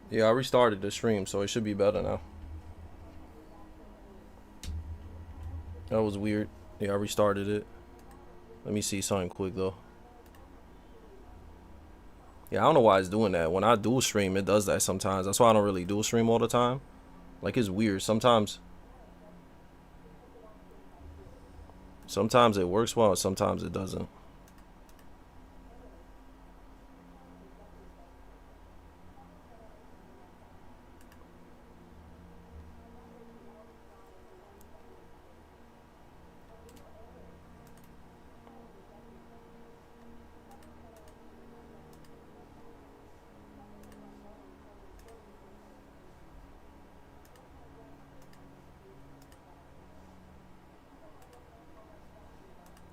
Yeah, I restarted the stream, so it should be better now. That was weird. Yeah, I restarted it. Let me see something quick though. Yeah, I don't know why it's doing that. When I dual stream, it does that sometimes. That's why I don't really dual stream all the time. Like, it's weird. Sometimes it works well, and sometimes it doesn't.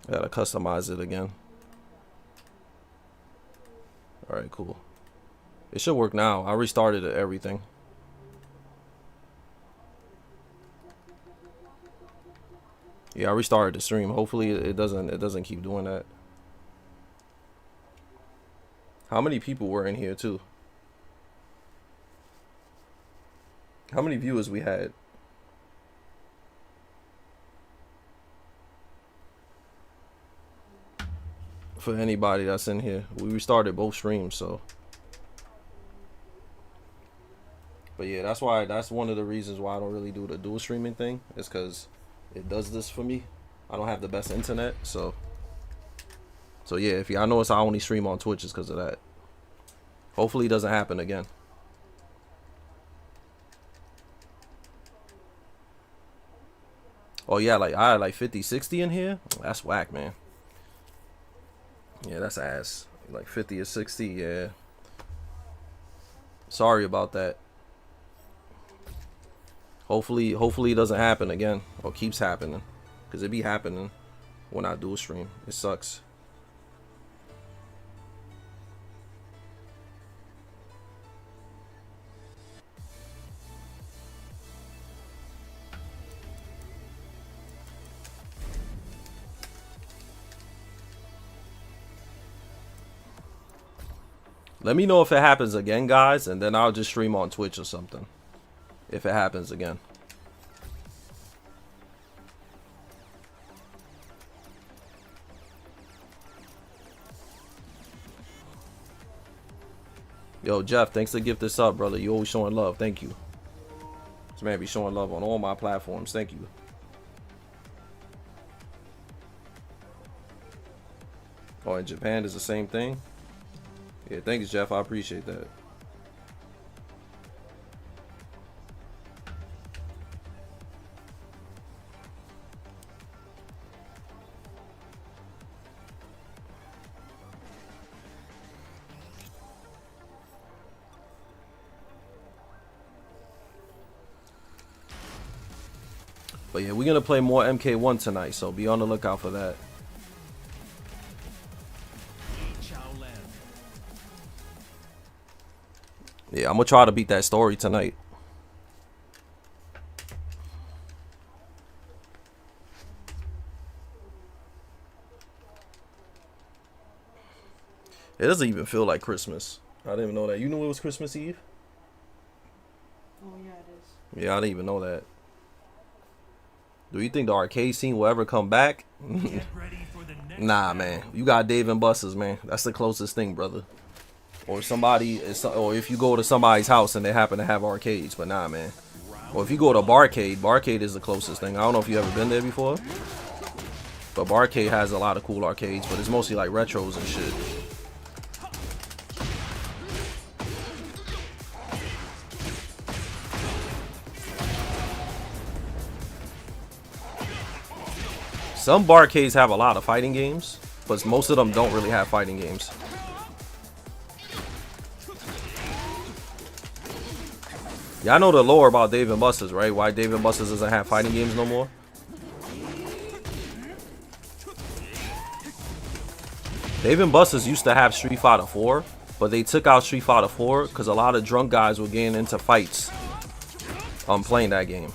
I gotta customize it again. Alright, cool. It should work now. I restarted everything. Yeah, I restarted the stream. Hopefully it doesn't keep doing that. How many people were in here too? How many viewers we had? For anybody that's in here. We restarted both streams, so. But yeah, that's one of the reasons why I don't really do the dual streaming thing. Is because it does this for me. I don't have the best internet, so yeah, if y'all notice I only stream on Twitch, is because of that. Hopefully it doesn't happen again. Oh yeah, like I had like 50, 60 in here. That's whack, man. Yeah, that's ass. Like 50 or 60, yeah. Sorry about that. Hopefully it doesn't happen again, or keeps happening, because it be happening when I dual stream. It sucks. Let me know if it happens again, guys, and then I'll just stream on Twitch or something. If it happens again. Yo, Jeff, thanks to gift this up, brother. You always showing love. Thank you. This man be showing love on all my platforms. Thank you. Oh, in Japan is the same thing? Yeah, thanks, Jeff. I appreciate that. But yeah, we're gonna play more MK1 tonight, so be on the lookout for that. Yeah, I'm gonna try to beat that story tonight. It doesn't even feel like Christmas. I didn't even know that. You knew it was Christmas Eve? Oh yeah, it is. Yeah, I didn't even know that. Do you think the arcade scene will ever come back? Nah, man. You got Dave and Buster's, man. That's the closest thing, brother. Or somebody, or if you go to somebody's house and they happen to have arcades, but nah, man. Or if you go to Barcade is the closest thing. I don't know if you ever been there before, but Barcade has a lot of cool arcades, but it's mostly like retros and shit. Some barcades have a lot of fighting games, but most of them don't really have fighting games. Yeah, I know the lore about Dave and Buster's, right? Why Dave and Buster's doesn't have fighting games no more. Dave and Buster's used to have Street Fighter 4, but they took out Street Fighter 4 because a lot of drunk guys were getting into fights playing that game.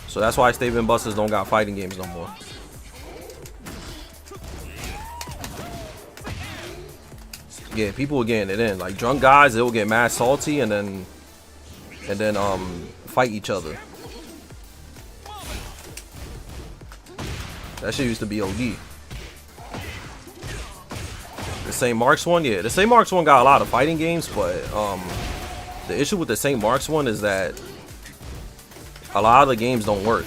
So that's why Dave and Buster's don't got fighting games no more. Yeah, people were getting it in. Like drunk guys, they will get mad salty and then fight each other. That shit used to be OD. The St. Mark's one, yeah. The St. Mark's one got a lot of fighting games, but the issue with the St. Mark's one is that a lot of the games don't work.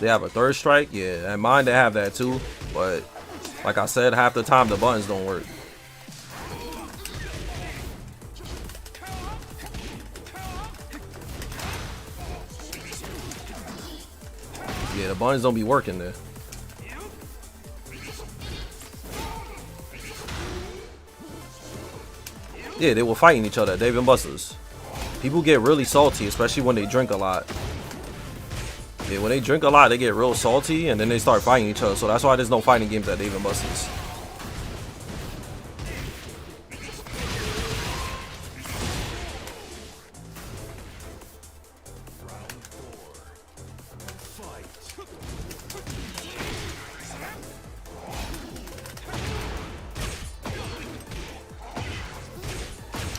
They have a third strike, yeah. And mine they have that too, but like I said, half the time the buttons don't work. Yeah, the buttons don't be working there. Yeah, they were fighting each other, Dave and Buster's. People get really salty, especially when they drink a lot. Yeah, when they drink a lot, they get real salty, and then they start fighting each other. So that's why there's no fighting games at Dave and Buster's.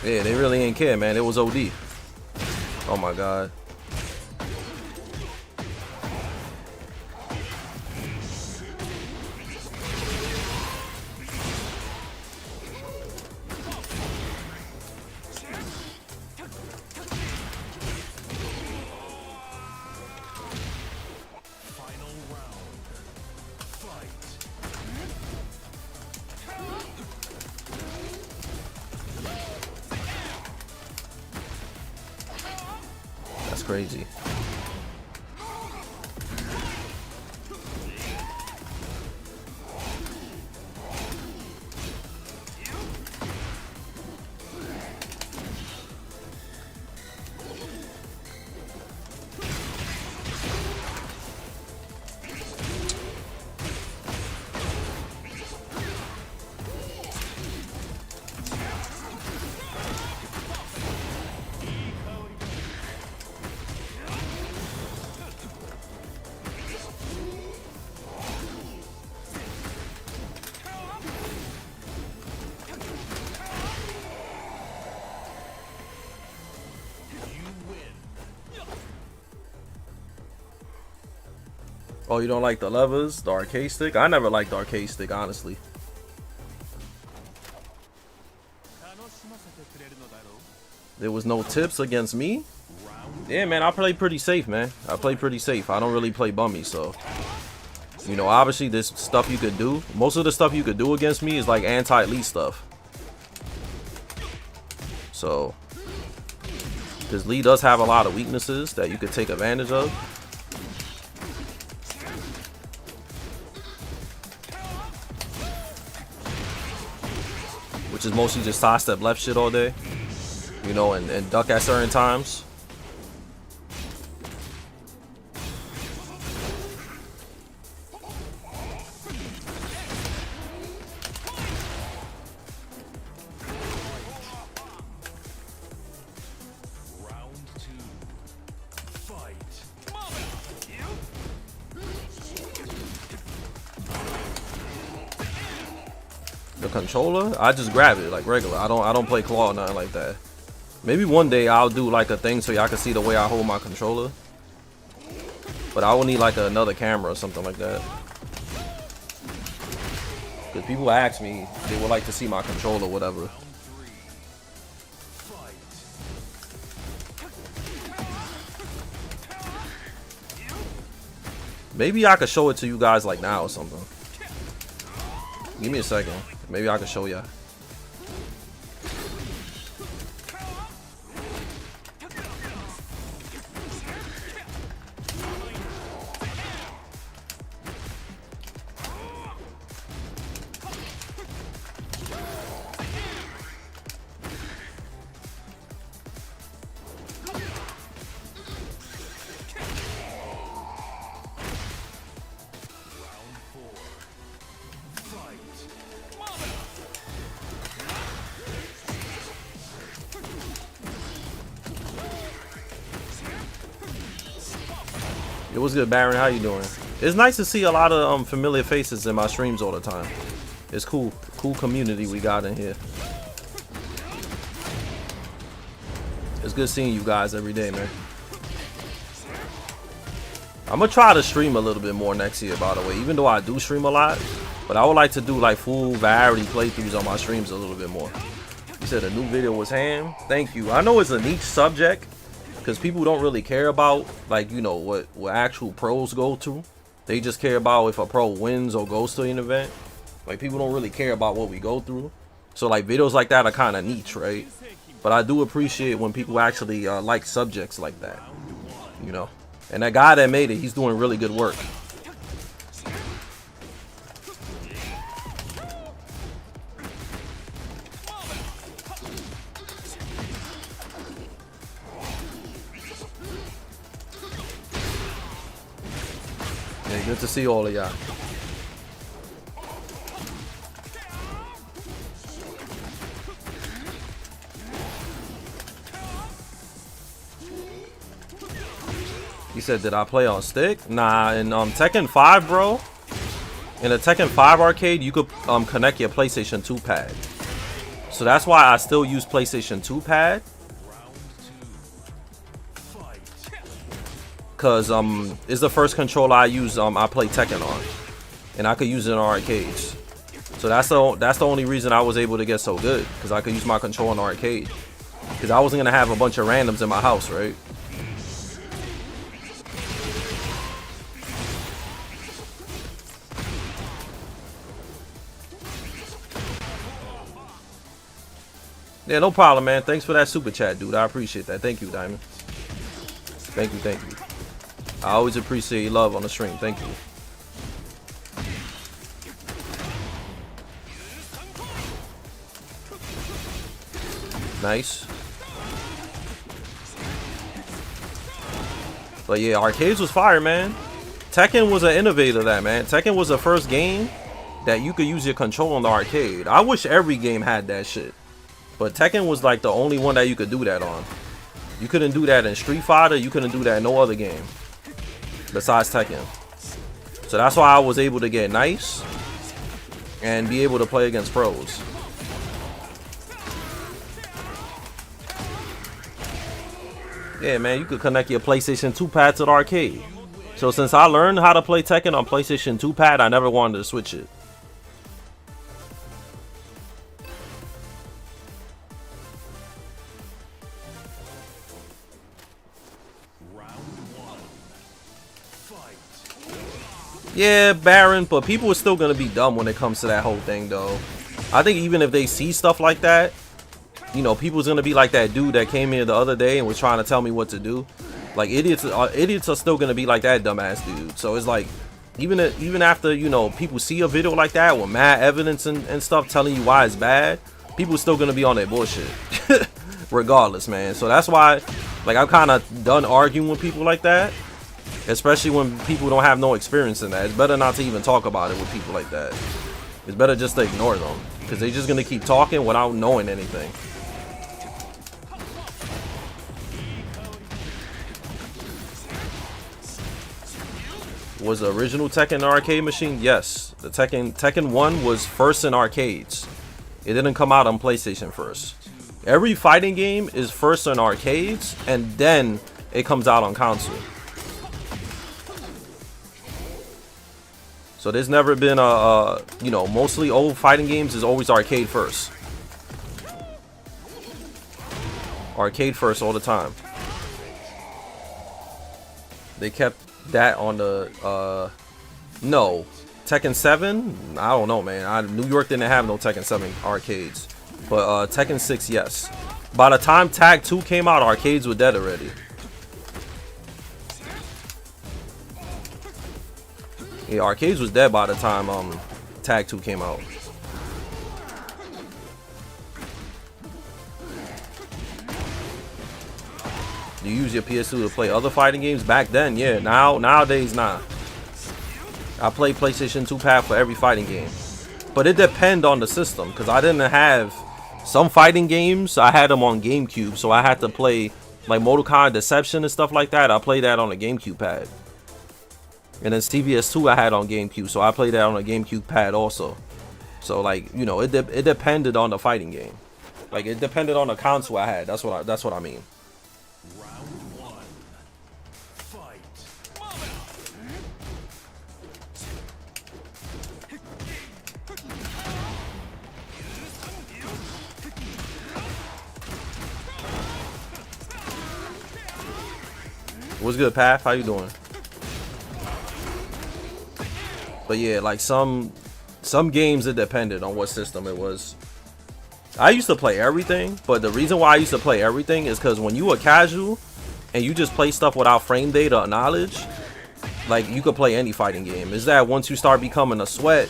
Yeah, they really ain't care, man. It was OD. Oh my god. That's crazy. Oh, you don't like the levers, the arcade stick? I never liked the arcade stick, honestly. There was no tips against me? Yeah, man, I play pretty safe, man. I play pretty safe. I don't really play bummy, so... You know, obviously there's stuff you could do. Most of the stuff you could do against me is like anti-elite stuff. So... Because Lee does have a lot of weaknesses that you could take advantage of. Which is mostly just sidestep left shit all day. You know, and duck at certain times. The controller, I just grab it like regular. I don't play claw or nothing like that. Maybe one day I'll do like a thing so y'all can see the way I hold my controller. But I will need like another camera or something like that. Because people ask me, they would like to see my controller or whatever. Maybe I could show it to you guys like now or something. Give me a second. Maybe I can show ya. It was good, Baron. How you doing? It's nice to see a lot of familiar faces in my streams all the time. It's cool. Cool community we got in here. It's good seeing you guys every day, man. I'm gonna try to stream a little bit more next year, by the way, even though I do stream a lot. But I would like to do like full variety playthroughs on my streams a little bit more. You said a new video was ham. Thank you. I know it's a niche subject because people don't really care about, like, you know, what actual pros go to. They just care about if a pro wins or goes to an event. Like, people don't really care about what we go through. So like videos like that are kind of niche, right? But I do appreciate when people actually like subjects like that, you know. And that guy that made it, he's doing really good work. Yeah, good to see all of y'all. He said, did I play on stick? Nah, in Tekken 5, bro. In the Tekken 5 arcade, you could connect your PlayStation 2 pad. So that's why I still use PlayStation 2 pad. Cause it's the first controller I use I play Tekken on. And I could use it in arcades. So that's the only reason I was able to get so good. Cause I could use my controller in the arcade. Cause I wasn't gonna have a bunch of randoms in my house, right? Yeah, no problem, man. Thanks for that super chat, dude. I appreciate that. Thank you, Diamond. Thank you, thank you. I always appreciate your love on the stream. Thank you. Nice. But yeah, arcades was fire, man. Tekken was an innovator of that, man. Tekken was the first game that you could use your controller in the arcade. I wish every game had that shit. But Tekken was like the only one that you could do that on. You couldn't do that in Street Fighter. You couldn't do that in no other game besides Tekken. So that's why I was able to get nice and be able to play against pros. Yeah, man, you could connect your PlayStation 2 pad to the arcade. So since I learned how to play Tekken on PlayStation 2 pad, I never wanted to switch it. Yeah, Baron, but people are still gonna be dumb when it comes to that whole thing, though. I think even if they see stuff like that, you know, people's gonna be like that dude that came here the other day and was trying to tell me what to do. Like, idiots are still gonna be like that dumbass dude. So it's like, even after, you know, people see a video like that with mad evidence and stuff telling you why it's bad, people are still gonna be on that bullshit, regardless, man. So that's why, like, I'm kind of done arguing with people like that. Especially when people don't have no experience in that. It's better not to even talk about it with people like that. It's better just to ignore them. Because they're just going to keep talking without knowing anything. Was the original Tekken arcade machine? Yes. The Tekken 1 was first in arcades. It didn't come out on PlayStation first. Every fighting game is first in arcades. And then it comes out on console. So there's never been you know, mostly old fighting games is always arcade first. Arcade first all the time. They kept that on the, no. Tekken 7? I don't know, man. New York didn't have no Tekken 7 arcades. But Tekken 6, yes. By the time Tag 2 came out, arcades were dead already. Yeah, arcades was dead by the time Tag 2 came out. You use your PS2 to play other fighting games? Back then, yeah. Nowadays, nah. I play PlayStation 2 pad for every fighting game. But it depends on the system, because I didn't have some fighting games. I had them on GameCube, so I had to play like Mortal Kombat Deception and stuff like that. I played that on a GameCube pad. And then CVS2 I had on GameCube, so I played that on a GameCube pad also. So like, you know, it depended on the fighting game. Like it depended on the console I had. That's what I mean. Round one. Fight. What's good, Path? How you doing? But yeah, like some games it depended on what system it was. I used to play everything, but the reason why I used to play everything is because when you were casual and you just play stuff without frame data or knowledge, like you could play any fighting game. Is that once you start becoming a sweat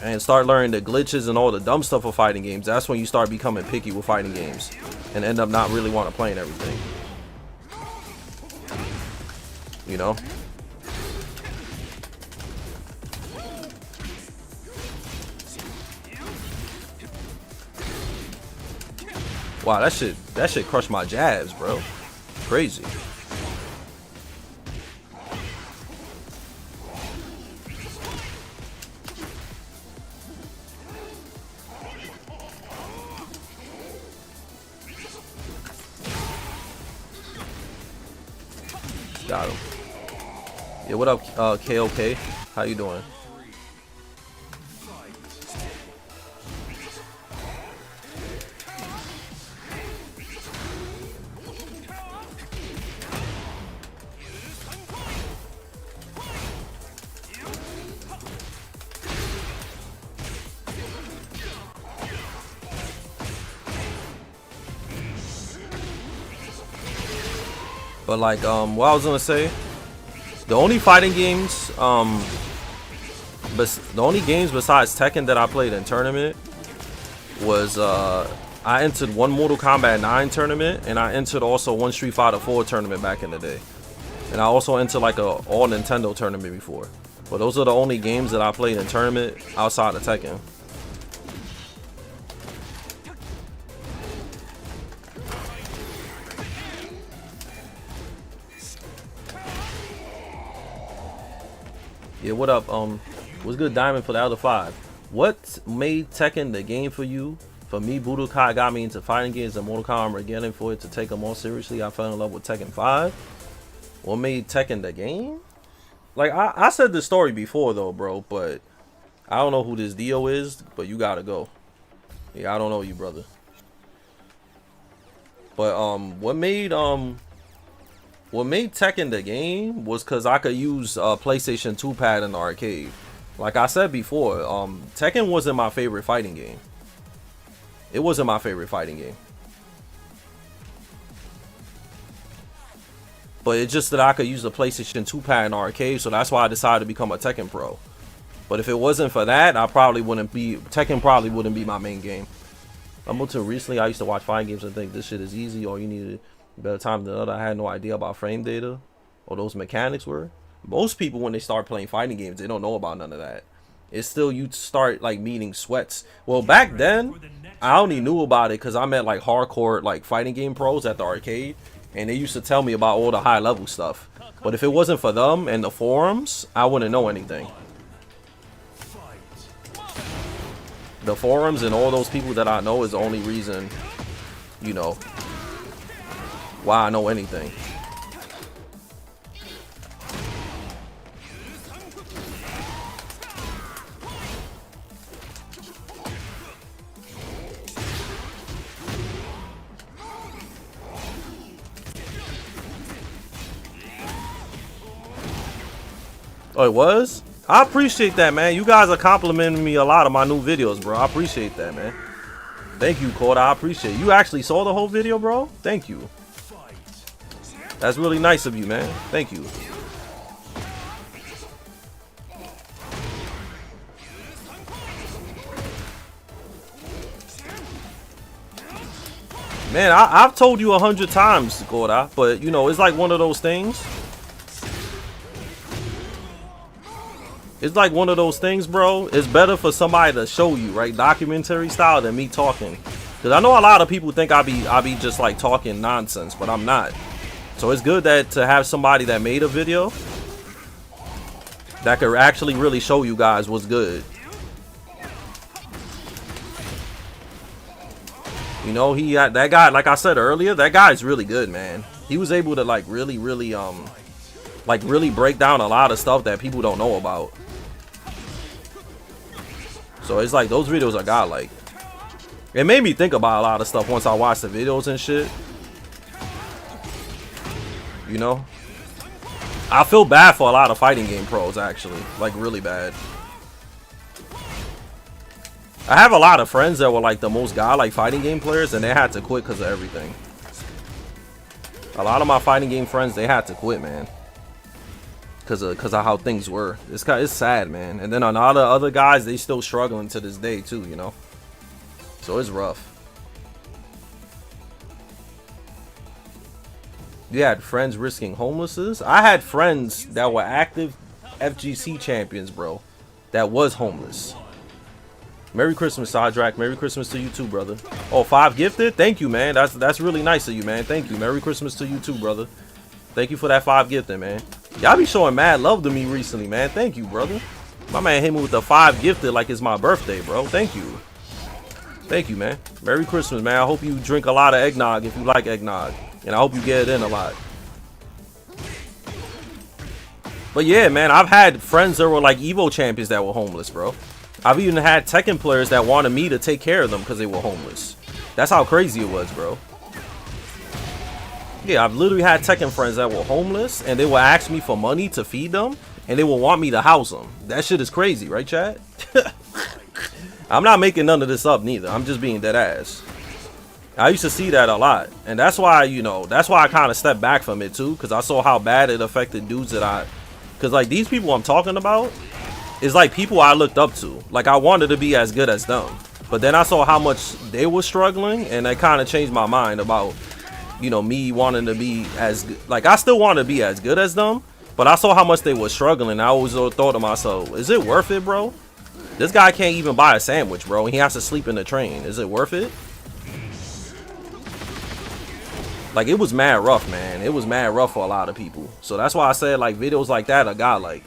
and start learning the glitches and all the dumb stuff of fighting games, that's when you start becoming picky with fighting games and end up not really want to play in everything. You know? Wow, that shit crushed my jabs, bro. Crazy. Got him. Yeah, what up, KOK? How you doing? But like, what I was gonna say, the only fighting games, but the only games besides Tekken that I played in tournament was I entered one Mortal Kombat 9 tournament, and I entered also one Street Fighter 4 tournament back in the day, and I also entered like a all Nintendo tournament before. But those are the only games that I played in tournament outside of Tekken. Yeah, what up? What's good, Diamond, for the Elder 5? What made Tekken the game for you? For me, Budokai got me into fighting games and Mortal Kombat Armageddon. For it to take them more seriously, I fell in love with Tekken 5. What made Tekken the game? Like, I said this story before, though, bro, but I don't know who this Dio is, but you gotta go. Yeah, I don't know you, brother. But, what made Tekken the game was because I could use a PlayStation 2 pad in the arcade. Like I said before, Tekken wasn't my favorite fighting game. It wasn't my favorite fighting game. But it's just that I could use the PlayStation 2 pad in the arcade, so that's why I decided to become a Tekken pro. But if it wasn't for that, Tekken probably wouldn't be my main game. Until recently, I used to watch fighting games and think this shit is easy, or you need better time than other. I had no idea about frame data or those mechanics were. Most people, when they start playing fighting games, they don't know about none of that. It's still, you start like meeting sweats. Well, back then I only knew about it because I met like hardcore like fighting game pros at the arcade, and they used to tell me about all the high level stuff. But if it wasn't for them and the forums, I wouldn't know anything. The forums and all those people that I know is the only reason, you know, why I know anything. Oh, it was? I appreciate that, man. You guys are complimenting me a lot on my new videos, bro. I appreciate that, man. Thank you, Cord. I appreciate it. You actually saw the whole video, bro? Thank you. That's really nice of you, man. Thank you. Man, I've told you 100 times, Gorda, but you know, it's like one of those things. It's like one of those things, bro. It's better for somebody to show you, right? Documentary style than me talking. Because I know a lot of people think I be just like talking nonsense, but I'm not. So it's good that to have somebody that made a video that could actually really show you guys what's good. You know, he got that guy, like I said earlier, that guy's really good, man. He was able to like really break down a lot of stuff that people don't know about. So it's like those videos I got, like, it made me think about a lot of stuff once I watched the videos and shit. You know, I feel bad for a lot of fighting game pros, actually, like really bad. I have a lot of friends that were like the most godlike fighting game players, and they had to quit because of everything. A lot of my fighting game friends, they had to quit, man, because of how things were. It's sad, man. And then a lot of other guys, they still struggling to this day too, you know. So it's rough. You had friends risking homelessness. I had friends that were active FGC champions, bro, that was homeless. Merry Christmas, Sadrak. Merry Christmas to you too, brother. Oh, 5 gifted? Thank you, man. That's really nice of you, man. Thank you. Merry Christmas to you too, brother. Thank you for that 5 gifted, man. Y'all be showing mad love to me recently, man. Thank you, brother. My man hit me with the 5 gifted like it's my birthday, bro. Thank you. Thank you, man. Merry Christmas, man. I hope you drink a lot of eggnog if you like eggnog. And I hope you get it in a lot. But yeah, man, I've had friends that were like Evo champions that were homeless, bro. I've even had Tekken players that wanted me to take care of them because they were homeless. That's how crazy it was, bro. Yeah, I've literally had Tekken friends that were homeless, and they would ask me for money to feed them, and they would want me to house them. That shit is crazy, right, Chad? I'm not making none of this up, neither. I'm just being dead ass. I used to see that a lot, and that's why, you know, that's why I kind of stepped back from it, too, because I saw how bad it affected dudes that because, like, these people I'm talking about is like people I looked up to. Like, I wanted to be as good as them. But then I saw how much they were struggling, and that kind of changed my mind about, you know, me wanting to be as good. Like, I still want to be as good as them, but I saw how much they were struggling. I always thought to myself, is it worth it, bro? This guy can't even buy a sandwich, bro, and he has to sleep in the train. Is it worth it? Like, it was mad rough, man. It was mad rough for a lot of people. So that's why I said, like, videos like that, a guy like,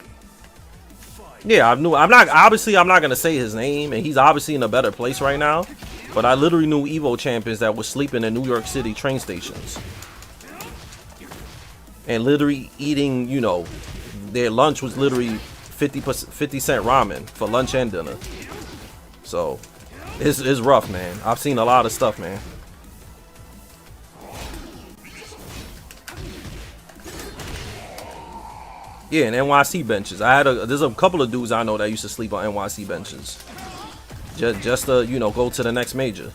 yeah, I'm not gonna say his name, and he's obviously in a better place right now. But I literally knew Evo champions that were sleeping in New York City train stations and literally eating, you know, their lunch was literally 50-cent ramen for lunch and dinner. So it's rough, man. I've seen a lot of stuff, man. Yeah, and NYC benches. There's a couple of dudes I know that used to sleep on NYC benches. Just to, you know, go to the next major.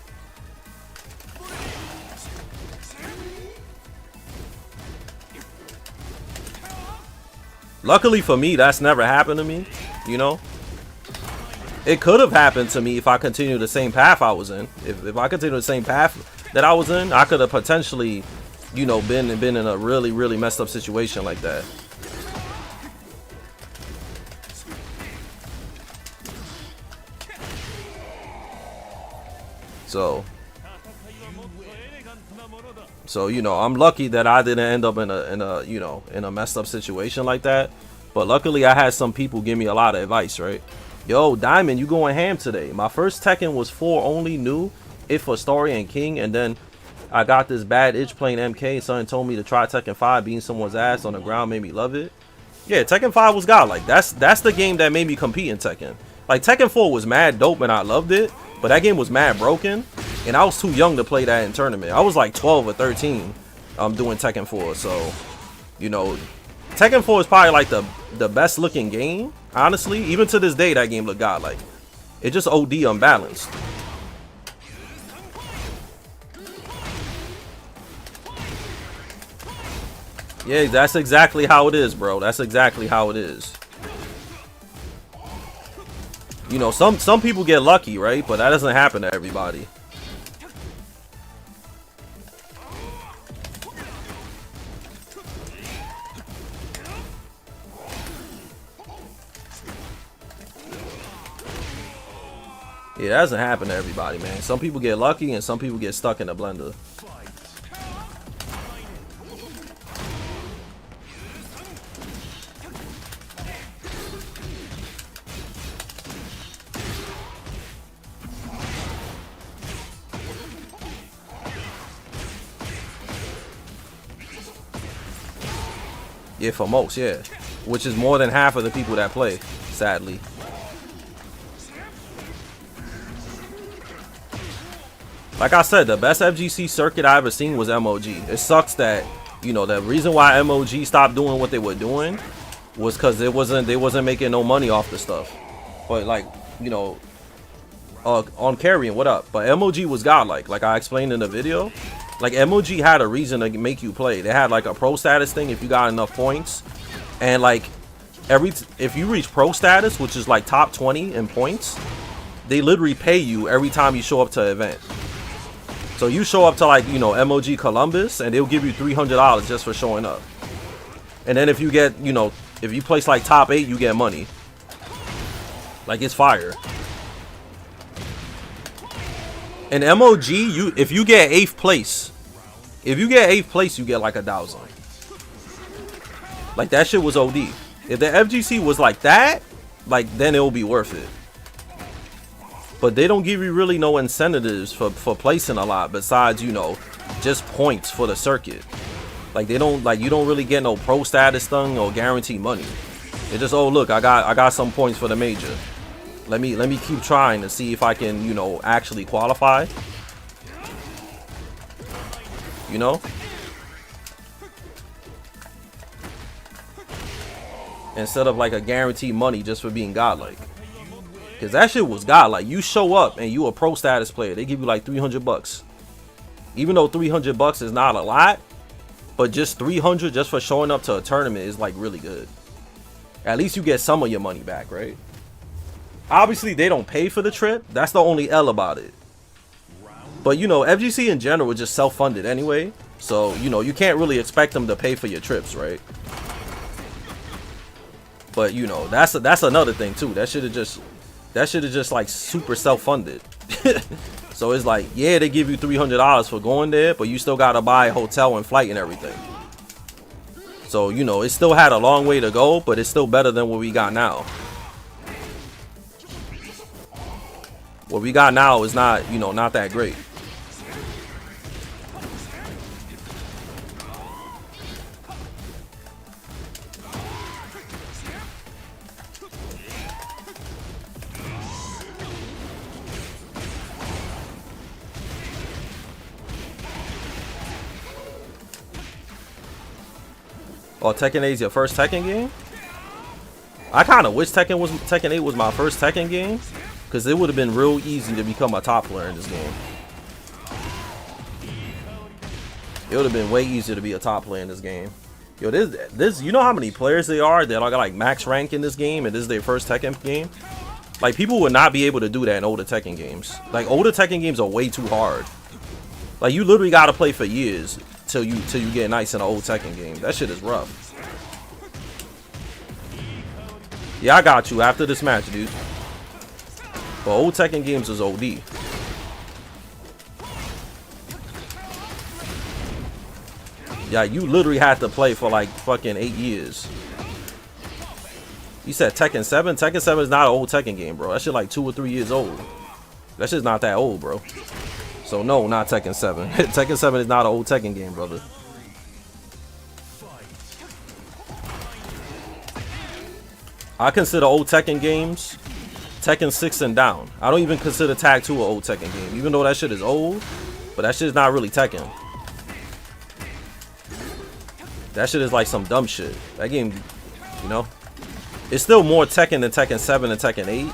Luckily for me, that's never happened to me, you know. It could have happened to me if I continued the same path I was in. If I continued the same path that I was in, I could have potentially, you know, been in a really, really messed up situation like that. So you know, I'm lucky that I didn't end up in a messed up situation like that. But luckily, I had some people give me a lot of advice, right? Yo, Diamond, you going ham today? My first Tekken was 4 only, new it for Story and King, and then I got this bad itch playing MK. Someone told me to try Tekken 5. Beating someone's ass on the ground made me love it. Yeah, Tekken 5 was godlike. That's the game that made me compete in Tekken. Like, Tekken 4 was mad dope and I loved it, but that game was mad broken, and I was too young to play that in tournament. I was like 12 or 13 doing Tekken 4. So, you know, Tekken 4 is probably like the best looking game, honestly. Even to this day, that game look godlike. It just OD unbalanced. Yeah, that's exactly how it is, bro. That's exactly how it is. You know, some people get lucky, right? But that doesn't happen to everybody. Yeah, that doesn't happen to everybody, man. Some people get lucky and some people get stuck in a blender. Yeah, for most, yeah. Which is more than half of the people that play, sadly. Like I said, the best FGC circuit I ever seen was MOG. It sucks that, you know, the reason why MOG stopped doing what they were doing was because they wasn't making no money off the stuff. But like, you know, on carrying, what up? But MOG was godlike, like I explained in the video. Like MOG had a reason to make you play. They had like a pro status thing if you got enough points, and like if you reach pro status, which is like top 20 in points, they literally pay you every time you show up to an event. So you show up to like, you know, MOG Columbus, and they'll give you $300 just for showing up. And then if you get, you know, if you place like top 8, you get money. Like, it's fire. In MOG, if you get 8th place, you get like 1,000. Like, that shit was OD. If the FGC was like that, like, then it'll be worth it. But they don't give you really no incentives for placing a lot besides, you know, just points for the circuit. Like, they don't, like, you don't really get no pro status thing or guaranteed money. It's just, oh look, I got some points for the major. Let me keep trying to see if I can, you know, actually qualify. You know? Instead of like a guaranteed money just for being godlike. Cause that shit was godlike. You show up and you a pro status player, they give you like $300. Even though $300 is not a lot, but just $300 just for showing up to a tournament is like really good. At least you get some of your money back, right? Obviously, they don't pay for the trip. That's the only L about it. But, you know, FGC in general is just self-funded anyway. So, you know, you can't really expect them to pay for your trips, right? But, you know, that's another thing, too. That shit is just like super self-funded. So it's like, yeah, they give you $300 for going there, but you still got to buy a hotel and flight and everything. So, you know, it still had a long way to go, but it's still better than what we got now. What we got now is not, you know, not that great. Oh, Tekken 8 is your first Tekken game? I kind of wish Tekken 8 was my first Tekken game. Because it would have been real easy to become a top player in this game. It would have been way easier to be a top player in this game. Yo, this, you know how many players they are that are like max rank in this game, and this is their first Tekken game? Like, people would not be able to do that in older Tekken games. Like, older Tekken games are way too hard. Like, you literally gotta play for years till you get nice in an old Tekken game. That shit is rough. Yeah, I got you after this match, dude. But old Tekken games is OD. Yeah, you literally had to play for like fucking 8 years. You said Tekken 7? Tekken 7 is not an old Tekken game, bro. That shit like 2 or 3 years old. That shit's not that old, bro. So no, not Tekken 7. Tekken 7 is not an old Tekken game, brother. I consider old Tekken games Tekken 6 and down. I don't even consider Tag 2 an old Tekken game, even though that shit is old. But that shit is not really Tekken. That shit is like some dumb shit. That game, you know, it's still more Tekken than Tekken 7 and Tekken 8.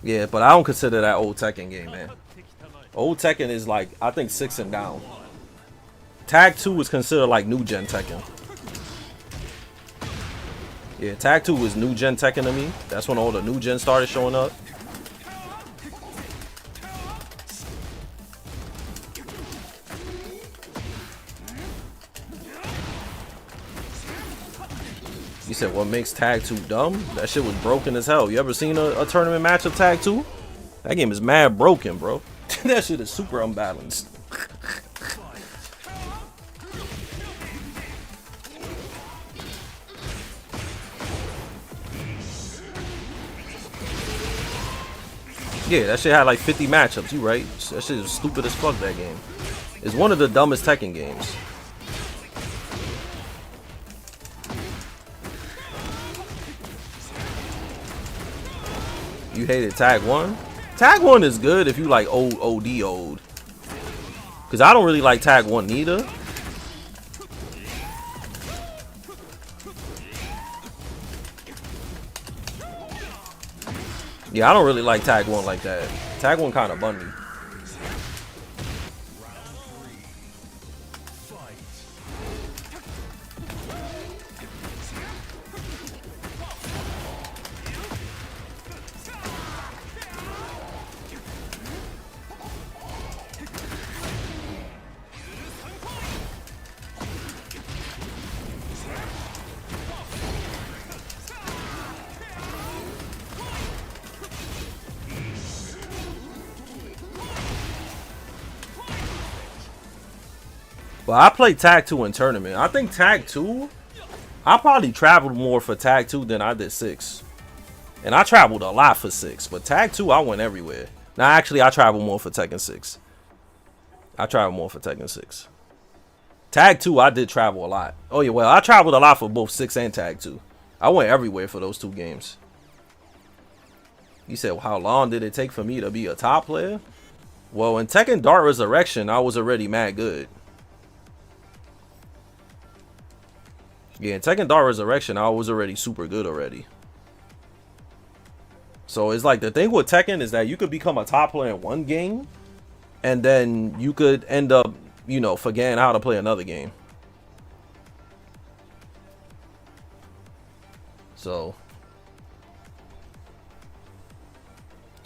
Yeah, but I don't consider that old Tekken game, man. Old Tekken is like, I think 6 and down. Tag 2 is considered like new gen Tekken. Yeah, Tag 2 was new gen Tekken to me. That's when all the new gen started showing up. You said what makes Tag 2 dumb? That shit was broken as hell. You ever seen a tournament match of Tag 2? That game is mad broken, bro. That shit is super unbalanced. Yeah, that shit had like 50 matchups. You right? That shit is stupid as fuck. That game. It's one of the dumbest Tekken games. You hated Tag 1? Tag 1 is good if you like old old. Cause I don't really like Tag 1 neither. Yeah, I don't really like Tag 1 like that. Tag 1 kind of bummed me. But I played Tag 2 in tournament. I think Tag 2, I probably traveled more for Tag 2 than I did 6. And I traveled a lot for 6. But Tag 2, I went everywhere. Now, actually, I traveled more for Tekken 6. I traveled more for Tekken 6. Tag 2, I did travel a lot. Oh, yeah, well, I traveled a lot for both 6 and Tag 2. I went everywhere for those 2 games. You said, well, how long did it take for me to be a top player? Well, in Tekken Dark Resurrection, I was already mad good. Yeah, in Tekken Dark Resurrection, I was already super good already. So it's like the thing with Tekken is that you could become a top player in one game, and then you could end up, you know, forgetting how to play another game. So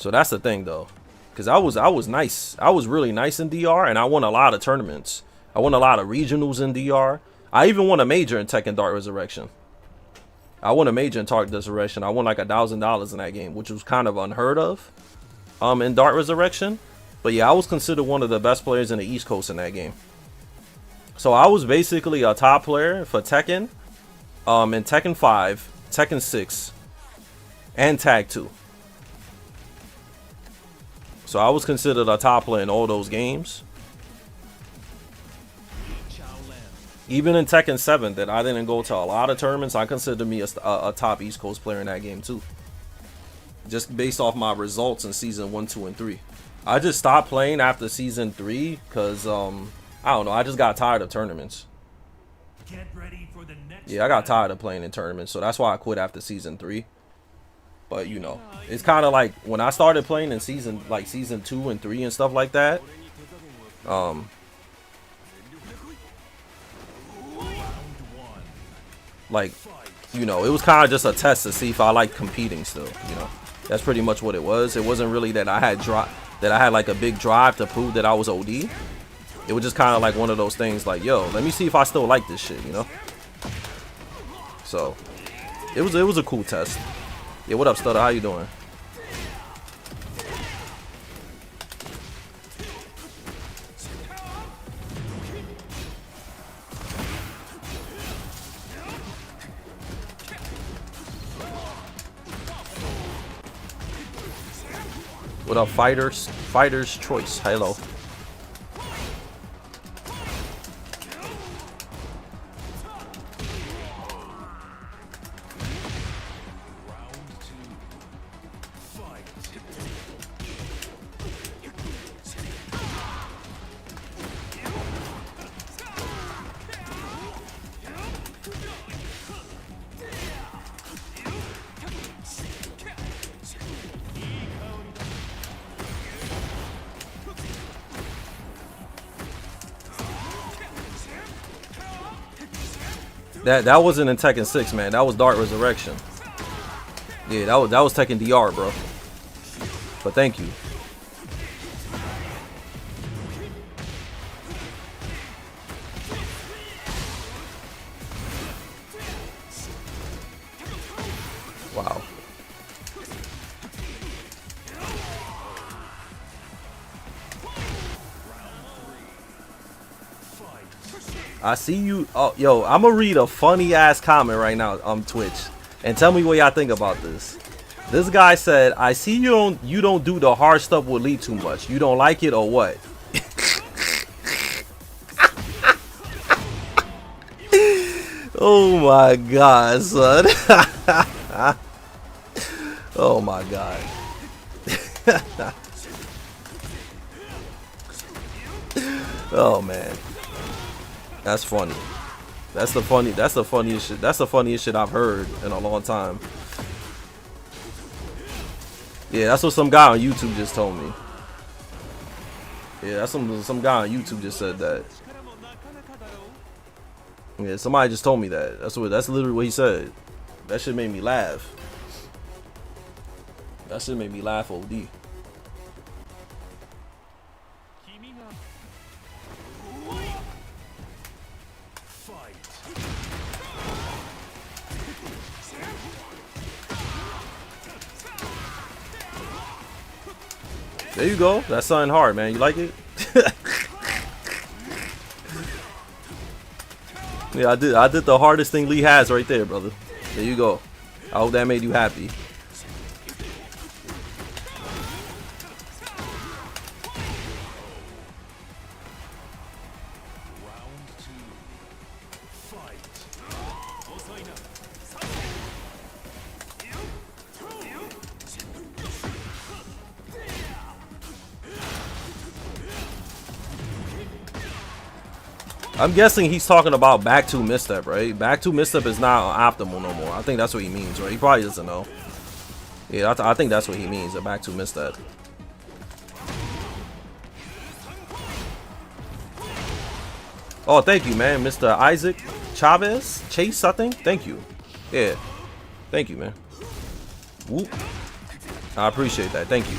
that's the thing though, because I was nice. I was really nice in DR, and I won a lot of tournaments. I won a lot of regionals in DR. I even won a major in Tekken Dark Resurrection. I won a major in Dark Resurrection. I won like $1,000 in that game, which was kind of unheard of in Dark Resurrection. But yeah, I was considered one of the best players in the East Coast in that game. So I was basically a top player for Tekken, in Tekken 5, Tekken 6, and Tag 2. So I was considered a top player in all those games. Even in Tekken 7, that I didn't go to a lot of tournaments, I consider me a top East Coast player in that game too. Just based off my results in Season 1, 2, and 3. I just stopped playing after Season 3 because, I don't know, I just got tired of tournaments. Get ready for the next Yeah, I got tired of playing in tournaments, so that's why I quit after Season 3. But, you know, it's kind of like when I started playing in Season 2 and 3 and stuff like that, like, you know, it was kind of just a test to see if I like competing still, you know. That's pretty much what it was. It wasn't really that I had like a big drive to prove that I was OD. It was just kind of like one of those things like, yo, let me see if I still like this shit, you know. So it was a cool test. Yeah, what up, Stutter? How you doing? What up, Fighter's Choice? Hello. That wasn't in Tekken 6, man. That was Dark Resurrection. Yeah, that was Tekken DR, bro. But thank you. Wow. I see you. Oh, yo, I'm gonna read a funny ass comment right now on Twitch, and tell me what y'all think about this. This guy said, "I see you don't do the hard stuff with Lee too much. You don't like it or what?" Oh my god, son. Oh my god. Oh man. That's funny. That's the funniest shit. That's the funniest shit I've heard in a long time. Yeah, that's what some guy on YouTube just told me. Yeah, that's some guy on YouTube just said that. Yeah, somebody just told me that. That's literally what he said. That shit made me laugh. That shit made me laugh OD. There you go. That's something hard, man. You like it? Yeah, I did the hardest thing Lee has right there, brother. There you go. I hope that made you happy. I'm guessing he's talking about back 2 misstep, right? Back 2 misstep is not optimal no more. I think that's what he means, right? He probably doesn't know. Yeah, I think that's what he means, a back 2 misstep. Oh, thank you, man. Mr. Isaac Chavez? Chase, I think? Thank you. Yeah. Thank you, man. Whoop. I appreciate that. Thank you.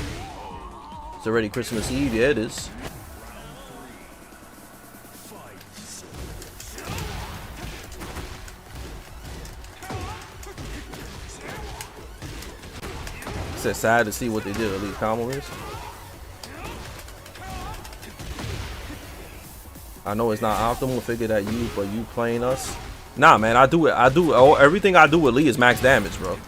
It's already Christmas Eve. Yeah, it is. It's sad to see what they did to Elite Commodores. I know it's not optimal to figure that but you playing us. Nah, man, I do it. Everything I do with Lee is max damage, bro.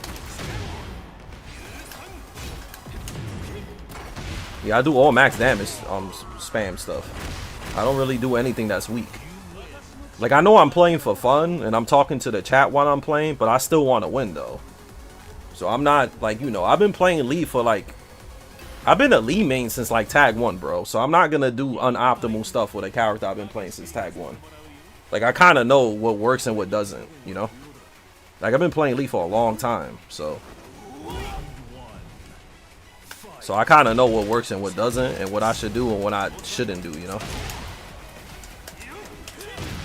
Yeah, I do all max damage spam stuff. I don't really do anything that's weak. Like, I know I'm playing for fun and I'm talking to the chat while I'm playing, but I still want to win though. So I'm not, like, you know, I've been playing Lee for like, I've been a Lee main since like tag 1, bro. So I'm not gonna do unoptimal stuff with a character I've been playing since tag 1. Like, I kind of know what works and what doesn't, you know. Like, I've been playing Lee for a long time, so I kind of know what works and what doesn't, and what I should do and what I shouldn't do, you know.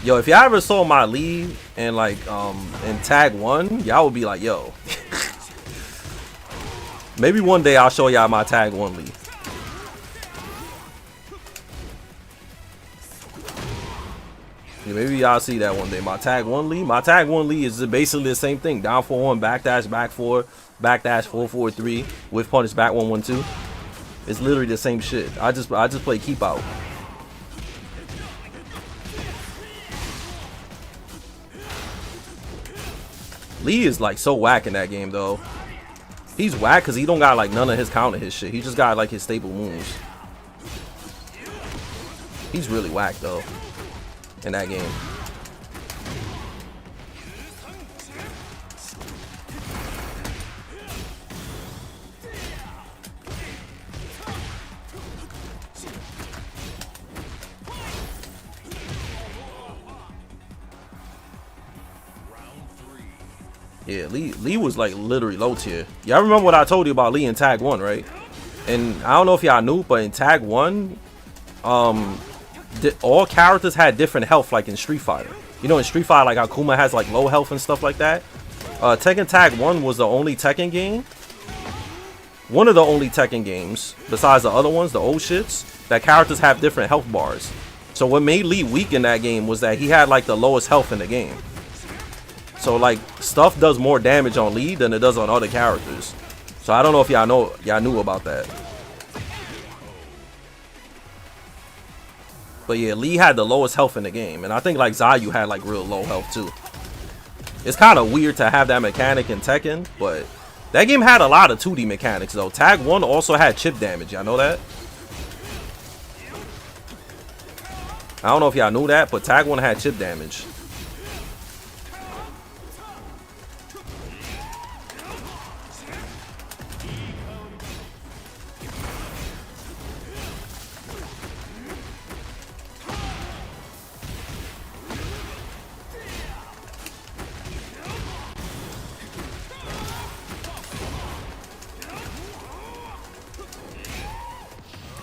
Yo, if y'all ever saw my Lee in like in tag 1, y'all would be like, yo. Maybe one day I'll show y'all my tag 1 Lee. Yeah, maybe y'all see that one day. My tag 1 Lee. My tag 1 Lee is basically the same thing. Down 4-1, backdash, back 4, backdash 4-4-3 with punish back 1-1-2. It's literally the same shit. I just play keep out. Lee is like so whack in that game though. He's whack because he don't got like none of his counter his shit. He just got like his staple moves. He's really whack though in that game. Yeah, Lee was like literally low tier. Y'all remember what I told you about Lee in tag 1, right? And I don't know if y'all knew, but in tag 1, all characters had different health, like in Street Fighter. You know, in Street Fighter, like Akuma has like low health and stuff like that. Tekken Tag 1 was the only Tekken game. One of the only Tekken games, besides the other ones, the old shits, that characters have different health bars. So what made Lee weak in that game was that he had like the lowest health in the game. So like stuff does more damage on Lee than it does on other characters. So I don't know if y'all knew about that. But yeah, Lee had the lowest health in the game, and I think like Zayu had like real low health too. It's kind of weird to have that mechanic in Tekken, but that game had a lot of 2D mechanics though. Tag 1 also had chip damage. Y'all know that? I don't know if y'all knew that, but Tag 1 had chip damage.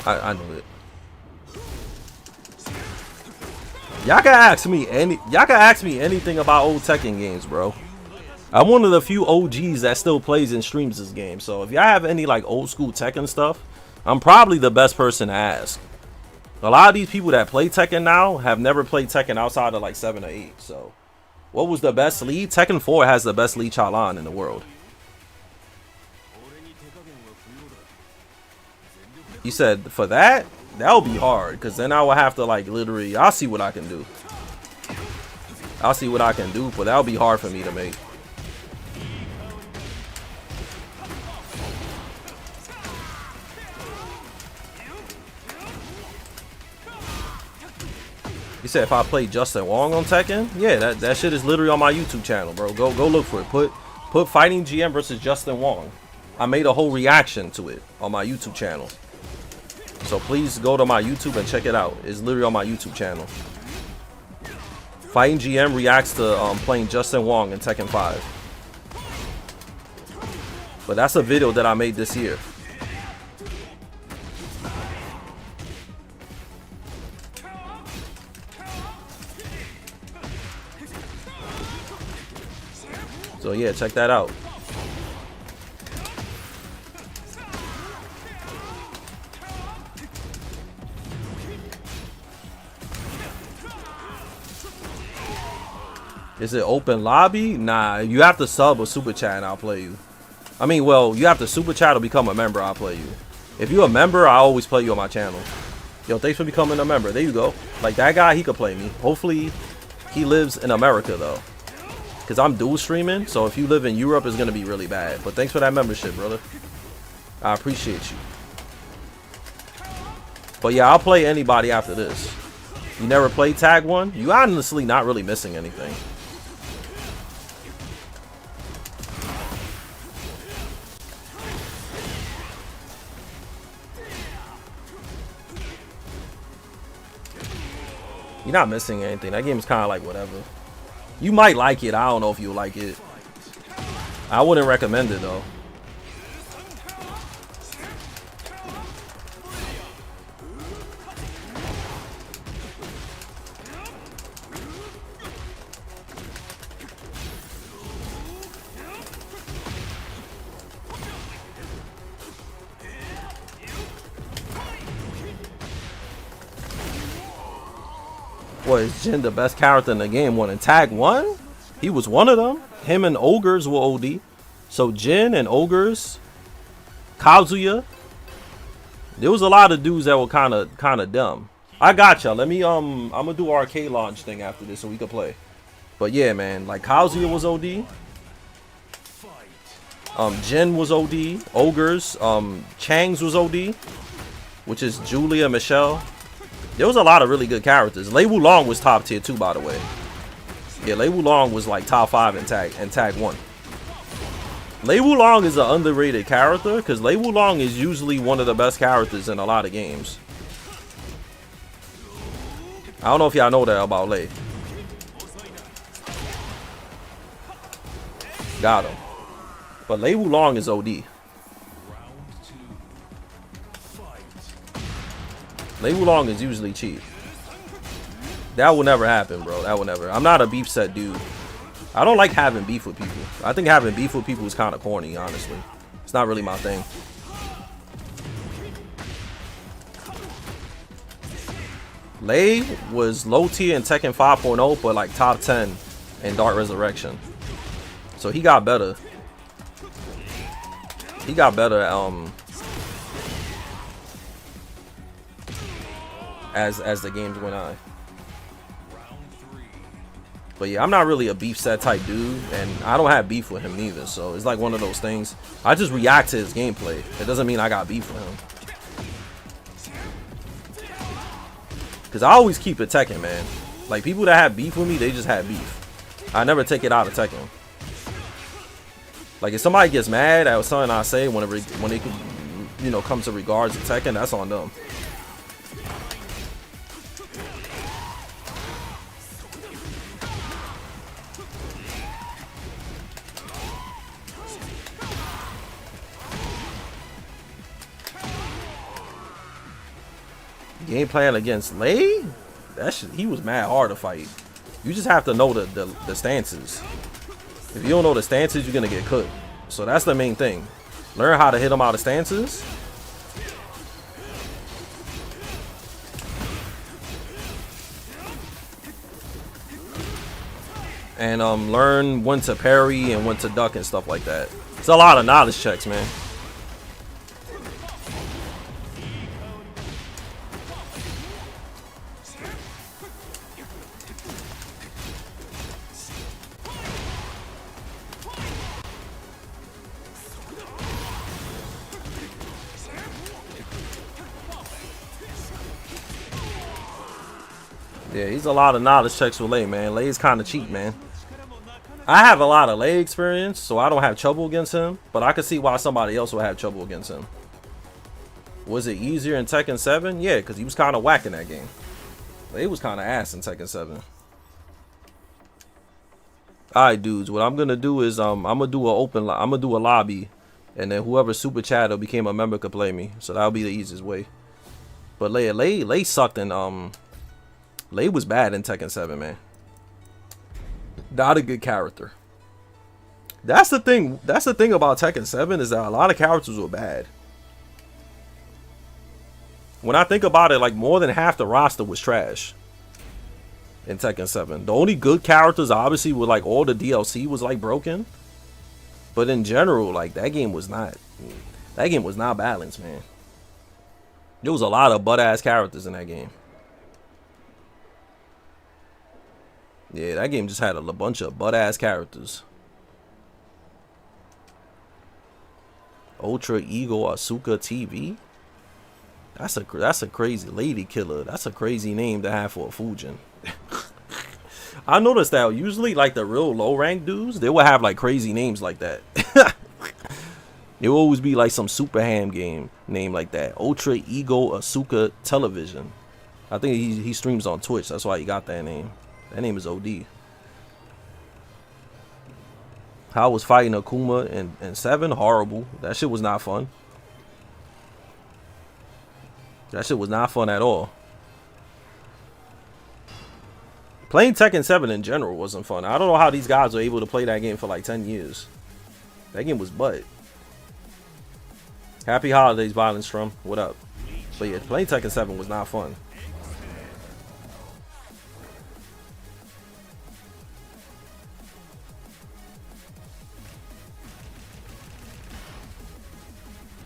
I knew it. Y'all can ask me anything about old Tekken games, bro. I'm one of the few OGs that still plays and streams this game. So if y'all have any like old school Tekken stuff, I'm probably the best person to ask. A lot of these people that play Tekken now have never played Tekken outside of like 7 or 8. So what was the best lead? Tekken 4 has the best lead Chalan in the world. He said for that would be hard, because then I would have to like literally, I'll see what I can do. I'll see what I can do, but that would be hard for me to make. He said if I play Justin Wong on Tekken, yeah, that shit is literally on my YouTube channel, bro. Go look for it. Put Fighting GM versus Justin Wong. I made a whole reaction to it on my YouTube channel. So please go to my YouTube and check it out. It's literally on my YouTube channel. Fighting GM reacts to playing Justin Wong in Tekken 5. But that's a video that I made this year. So yeah, check that out. Is it open lobby? Nah, you have to sub or super chat and I'll play you. I mean, well, you have to super chat or become a member, I'll play you. If you're a member, I always play you on my channel. Yo, thanks for becoming a member. There you go. Like that guy, he could play me. Hopefully, he lives in America though. Because I'm dual streaming, so if you live in Europe, it's going to be really bad. But thanks for that membership, brother. I appreciate you. But yeah, I'll play anybody after this. You never played Tag 1? You honestly not really missing anything. You're not missing anything. That game is kind of like whatever. You might like it. I don't know if you'll like it. I wouldn't recommend it though. What, is Jin the best character in the game? One in Tag 1? He was one of them. Him and Ogres were OD. So Jin and Ogres, Kazuya. There was a lot of dudes that were kind of dumb. I got y'all. Let me I'm gonna do arcade launch thing after this so we can play. But yeah, man, like Kazuya was OD. Jin was OD. Ogres, Chang's was OD, which is Julia Michelle. There was a lot of really good characters. Lei Wulong was top tier too, by the way. Yeah, Lei Wulong was like top 5 in Tag 1. Lei Wulong is an underrated character because Lei Wulong is usually one of the best characters in a lot of games. I don't know if y'all know that about Lei. Got him. But Lei Wulong is OD. Lei Wulong is usually cheap. That will never happen, bro. That will never. I'm not a beef set dude. I don't like having beef with people. I think having beef with people is kind of corny, honestly. It's not really my thing. Lei was low tier in Tekken 5.0, but like top 10 in Dark Resurrection. So he got better. He got better as the games went on. But yeah, I'm not really a beef set type dude, and I don't have beef with him neither. So it's like one of those things. I just react to his gameplay. It doesn't mean I got beef with him. Cause I always keep it Tekken, man. Like people that have beef with me, they just have beef. I never take it out of Tekken. Like if somebody gets mad at something I say when it you know comes to regards to Tekken, that's on them. Game plan against Lei? That shit, he was mad hard to fight. You just have to know the stances. If you don't know the stances, you're gonna get cooked. So that's the main thing. Learn how to hit him out of stances. And learn when to parry and when to duck and stuff like that. It's a lot of knowledge checks, man. Yeah, he's a lot of knowledge checks with Lei, man. Lei's kind of cheap, man. I have a lot of Lei experience, so I don't have trouble against him. But I can see why somebody else would have trouble against him. Was it easier in Tekken 7? Yeah, because he was kind of whack in that game. Lei was kind of ass in Tekken 7. Alright, dudes. What I'm gonna do is I'm gonna do a lobby, and then whoever super chat or became a member could play me. So that'll be the easiest way. But Lei sucked in Lei was bad in Tekken 7, man. Not a good character. That's the thing. That's the thing about Tekken 7 is that a lot of characters were bad. When I think about it, like more than half the roster was trash in Tekken 7. The only good characters obviously were like all the DLC was like broken. But in general, like that game was not balanced, man. There was a lot of butt-ass characters in that game. Yeah, that game just had a bunch of butt-ass characters. Ultra Ego Asuka TV? That's a crazy lady killer. That's a crazy name to have for a Fujin. I noticed that usually like the real low rank dudes, they will have like crazy names like that. There will always be like some super ham game name like that. Ultra Ego Asuka Television. I think he streams on Twitch. That's why he got that name. That name is OD. How was fighting Akuma in 7? Horrible. That shit was not fun. That shit was not fun at all. Playing Tekken 7 in general wasn't fun. I don't know how these guys were able to play that game for like 10 years. That game was butt. Happy holidays, Violence Strum. What up? But yeah, playing Tekken 7 was not fun.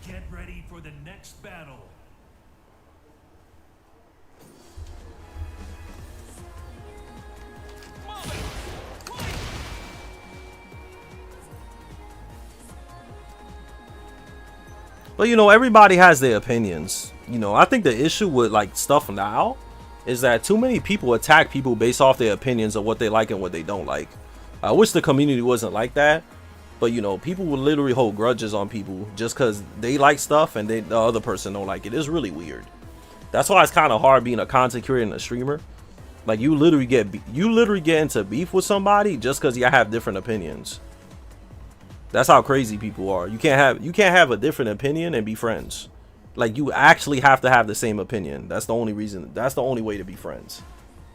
Get ready for the next battle. But you know, everybody has their opinions. You know, I think the issue with like stuff now is that too many people attack people based off their opinions of what they like and what they don't like. I wish the community wasn't like that. But you know, people will literally hold grudges on people just because they like stuff and the other person don't like it. It's really weird. That's why it's kind of hard being a content creator and a streamer. Like you literally get into beef with somebody just because you have different opinions. That's how crazy people are. You can't have a different opinion and be friends. Like you actually have to have the same opinion. That's the only reason. That's the only way to be friends.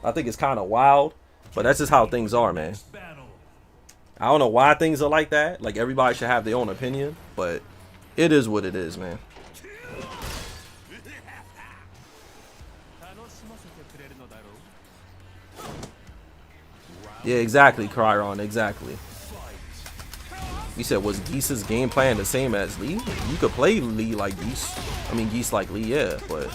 I think it's kind of wild, but that's just how things are, man. I don't know why things are like that. Like everybody should have their own opinion, but it is what it is, man. Yeah, exactly, Cryon, exactly. You said, was Geese's game plan the same as Lee? You could play Lee like Geese. I mean, Geese like Lee, yeah, but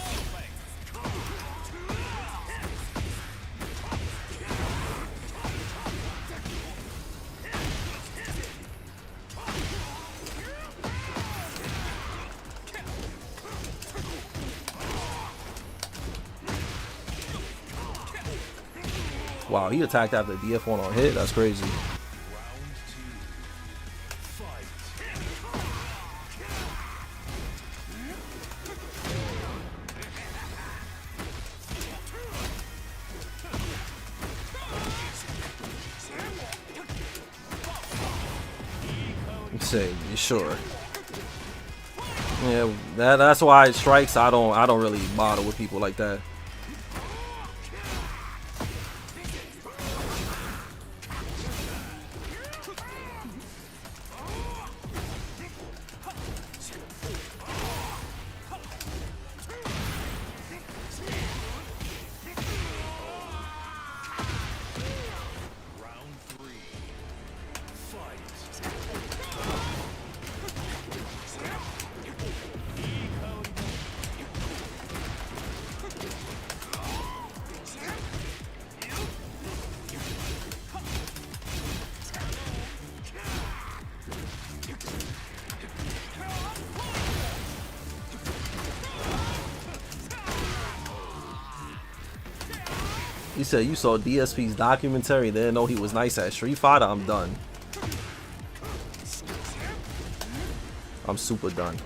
Wow, he attacked after DF1 on hit. That's crazy. Say, sure. Yeah, that's why it strikes. I don't really bother with people like that. He said you saw DSP's documentary, didn't know he was nice at Street Fighter. I'm done. I'm super done.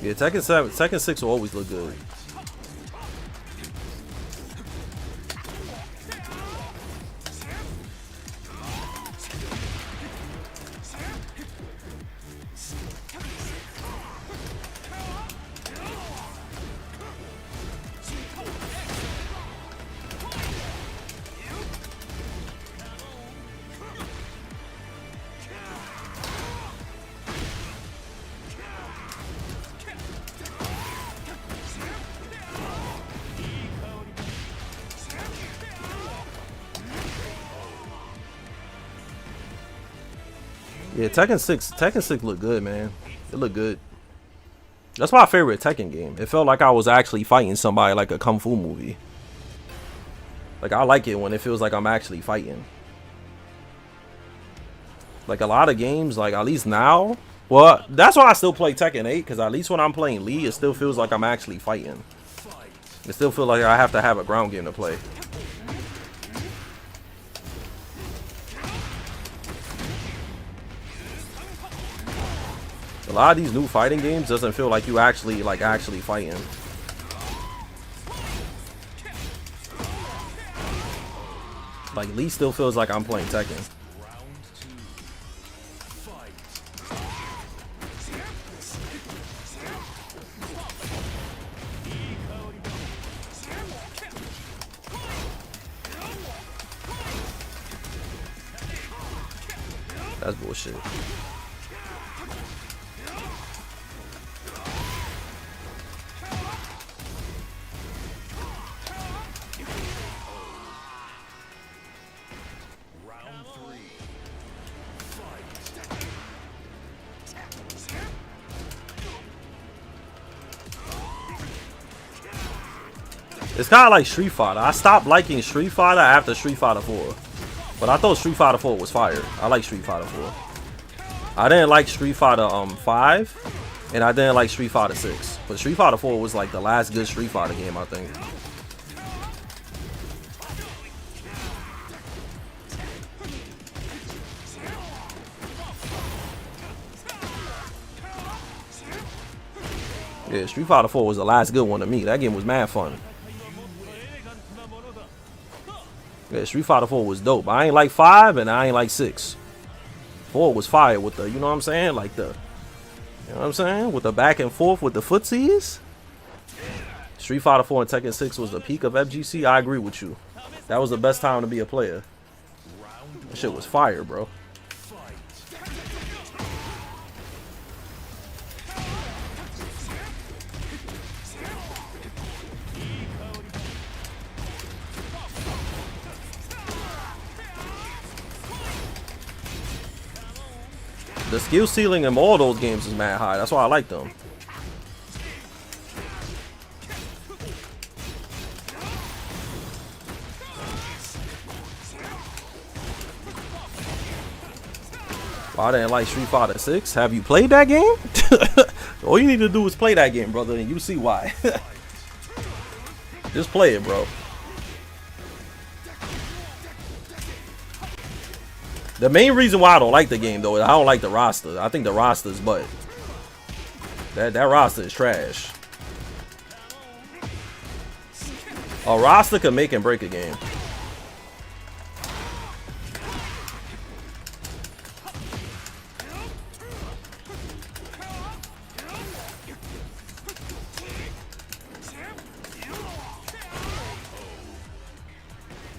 Yeah, Tekken 6 will always look good. Yeah, Tekken 6 look good, man. It looked good. That's my favorite Tekken game. It felt like I was actually fighting somebody, like a kung fu movie. Like, I like it when it feels like I'm actually fighting. Like, a lot of games, like, at least now, well, that's why I still play Tekken 8, because at least when I'm playing Lee, it still feels like I'm actually fighting. It still feels like I have to have a ground game to play. A lot of these new fighting games doesn't feel like you actually fighting. Like, Lee still feels like I'm playing Tekken. That's bullshit. It's kind of like Street Fighter. I stopped liking Street Fighter after Street Fighter 4. But I thought Street Fighter 4 was fire. I like Street Fighter 4. I didn't like Street Fighter 5. And I didn't like Street Fighter 6. But Street Fighter 4 was like the last good Street Fighter game, I think. Yeah, Street Fighter 4 was the last good one to me. That game was mad fun. Yeah, Street Fighter 4 was dope. I ain't like 5 and I ain't like 6. 4 was fire with the, you know what I'm saying? Like the, you know what I'm saying? With the back and forth with the footsies. Street Fighter 4 and Tekken 6 was the peak of FGC. I agree with you. That was the best time to be a player. That shit was fire, bro. The skill ceiling in all those games is mad high. That's why I like them. Why I didn't like Street Fighter 6? Have you played that game? All you need to do is play that game, brother, and you see why. Just play it, bro. The main reason why I don't like the game, though, is I don't like the roster. I think the roster is butt. That roster is trash. A roster can make and break a game.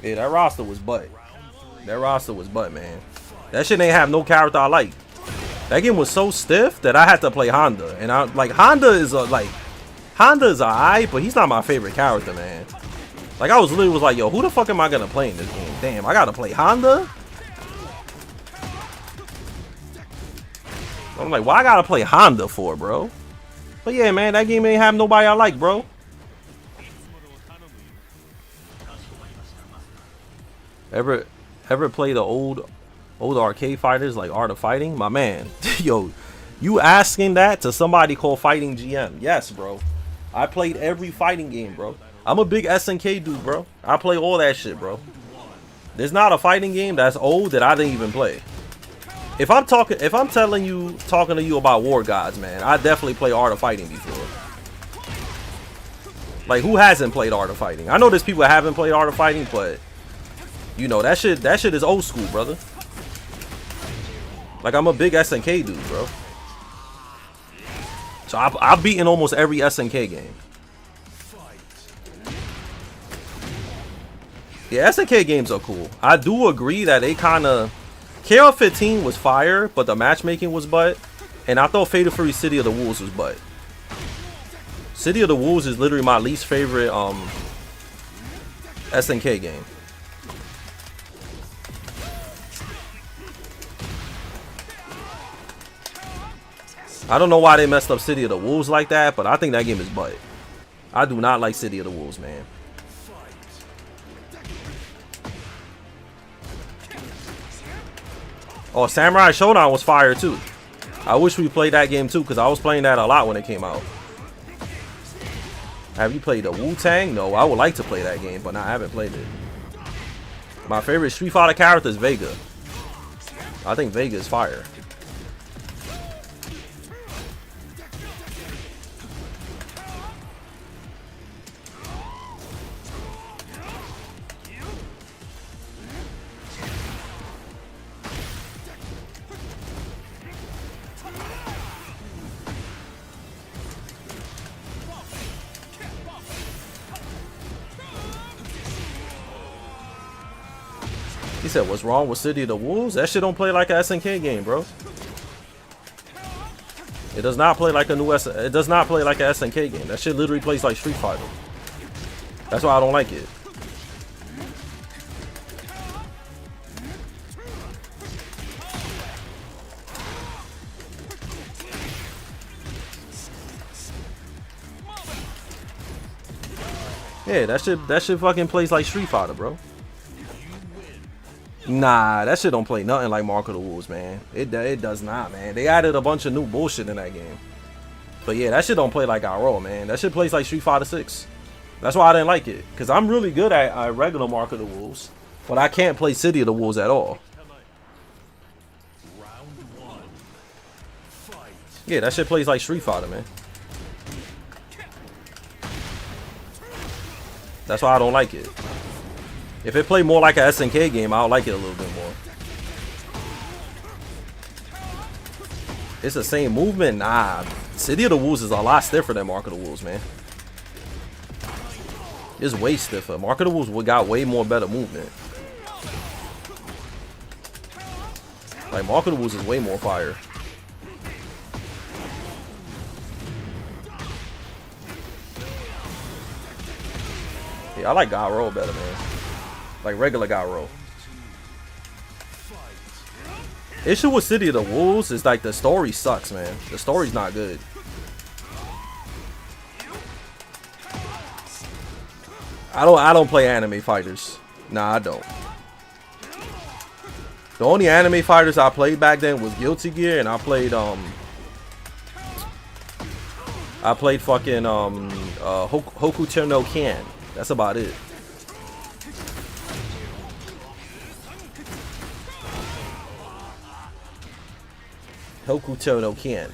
Yeah, that roster was butt. That roster was butt, man. That shit ain't have no character I like. That game was so stiff that I had to play Honda. And I like Honda is alright, but he's not my favorite character, man. Like I was literally like, yo, who the fuck am I gonna play in this game? Damn, I gotta play Honda? I'm like, why I gotta play Honda for, bro? But yeah, man, that game ain't have nobody I like, bro. Ever play the old arcade fighters like Art of Fighting? My man, yo, you asking that to somebody called Fighting GM? Yes, bro. I played every fighting game, bro. I'm a big SNK dude, bro. I play all that shit, bro. There's not a fighting game that's old that I didn't even play. If I'm talking to you about War Gods, man, I definitely play Art of Fighting before. Like, who hasn't played Art of Fighting? I know there's people that haven't played Art of Fighting, but you know, that shit is old school, brother. Like, I'm a big SNK dude, bro. So I've beaten almost every SNK game. Yeah, SNK games are cool. I do agree that they kind of... KR 15 was fire, but the matchmaking was butt. And I thought Fatal Fury City of the Wolves was butt. City of the Wolves is literally my least favorite SNK game. I don't know why they messed up City of the Wolves like that, but I think that game is butt. I do not like City of the Wolves, man. Oh, Samurai Showdown was fire too. I wish we played that game too, because I was playing that a lot when it came out. Have you played the Wu-Tang? No, I would like to play that game, but I haven't played it. My favorite Street Fighter character is Vega. I think Vega is fire. He said, what's wrong with City of the Wolves? That shit don't play like an SNK game, bro. It does not play like a it does not play like an SNK game. That shit literally plays like Street Fighter. That's why I don't like it. Yeah, that shit fucking plays like Street Fighter, bro. Nah, that shit don't play nothing like Mark of the Wolves, man. It does not, man. They added a bunch of new bullshit in that game. But yeah, that shit don't play like RO, man. That shit plays like Street Fighter 6. That's why I didn't like it. Because I'm really good at regular Mark of the Wolves. But I can't play City of the Wolves at all. Yeah, that shit plays like Street Fighter, man. That's why I don't like it. If it played more like an SNK game, I'll like it a little bit more. It's the same movement? Nah. City of the Wolves is a lot stiffer than Mark of the Wolves, man. It's way stiffer. Mark of the Wolves got way more better movement. Like, Mark of the Wolves is way more fire. Yeah, I like God Roll better, man. Like regular God Roll. Issue with City of the Wolves is like the story sucks, man. The story's not good. I don't play anime fighters. Nah, I don't. The only anime fighters I played back then was Guilty Gear, and I played fucking Hokuto no Ken. That's about it. Hokuto no Ken.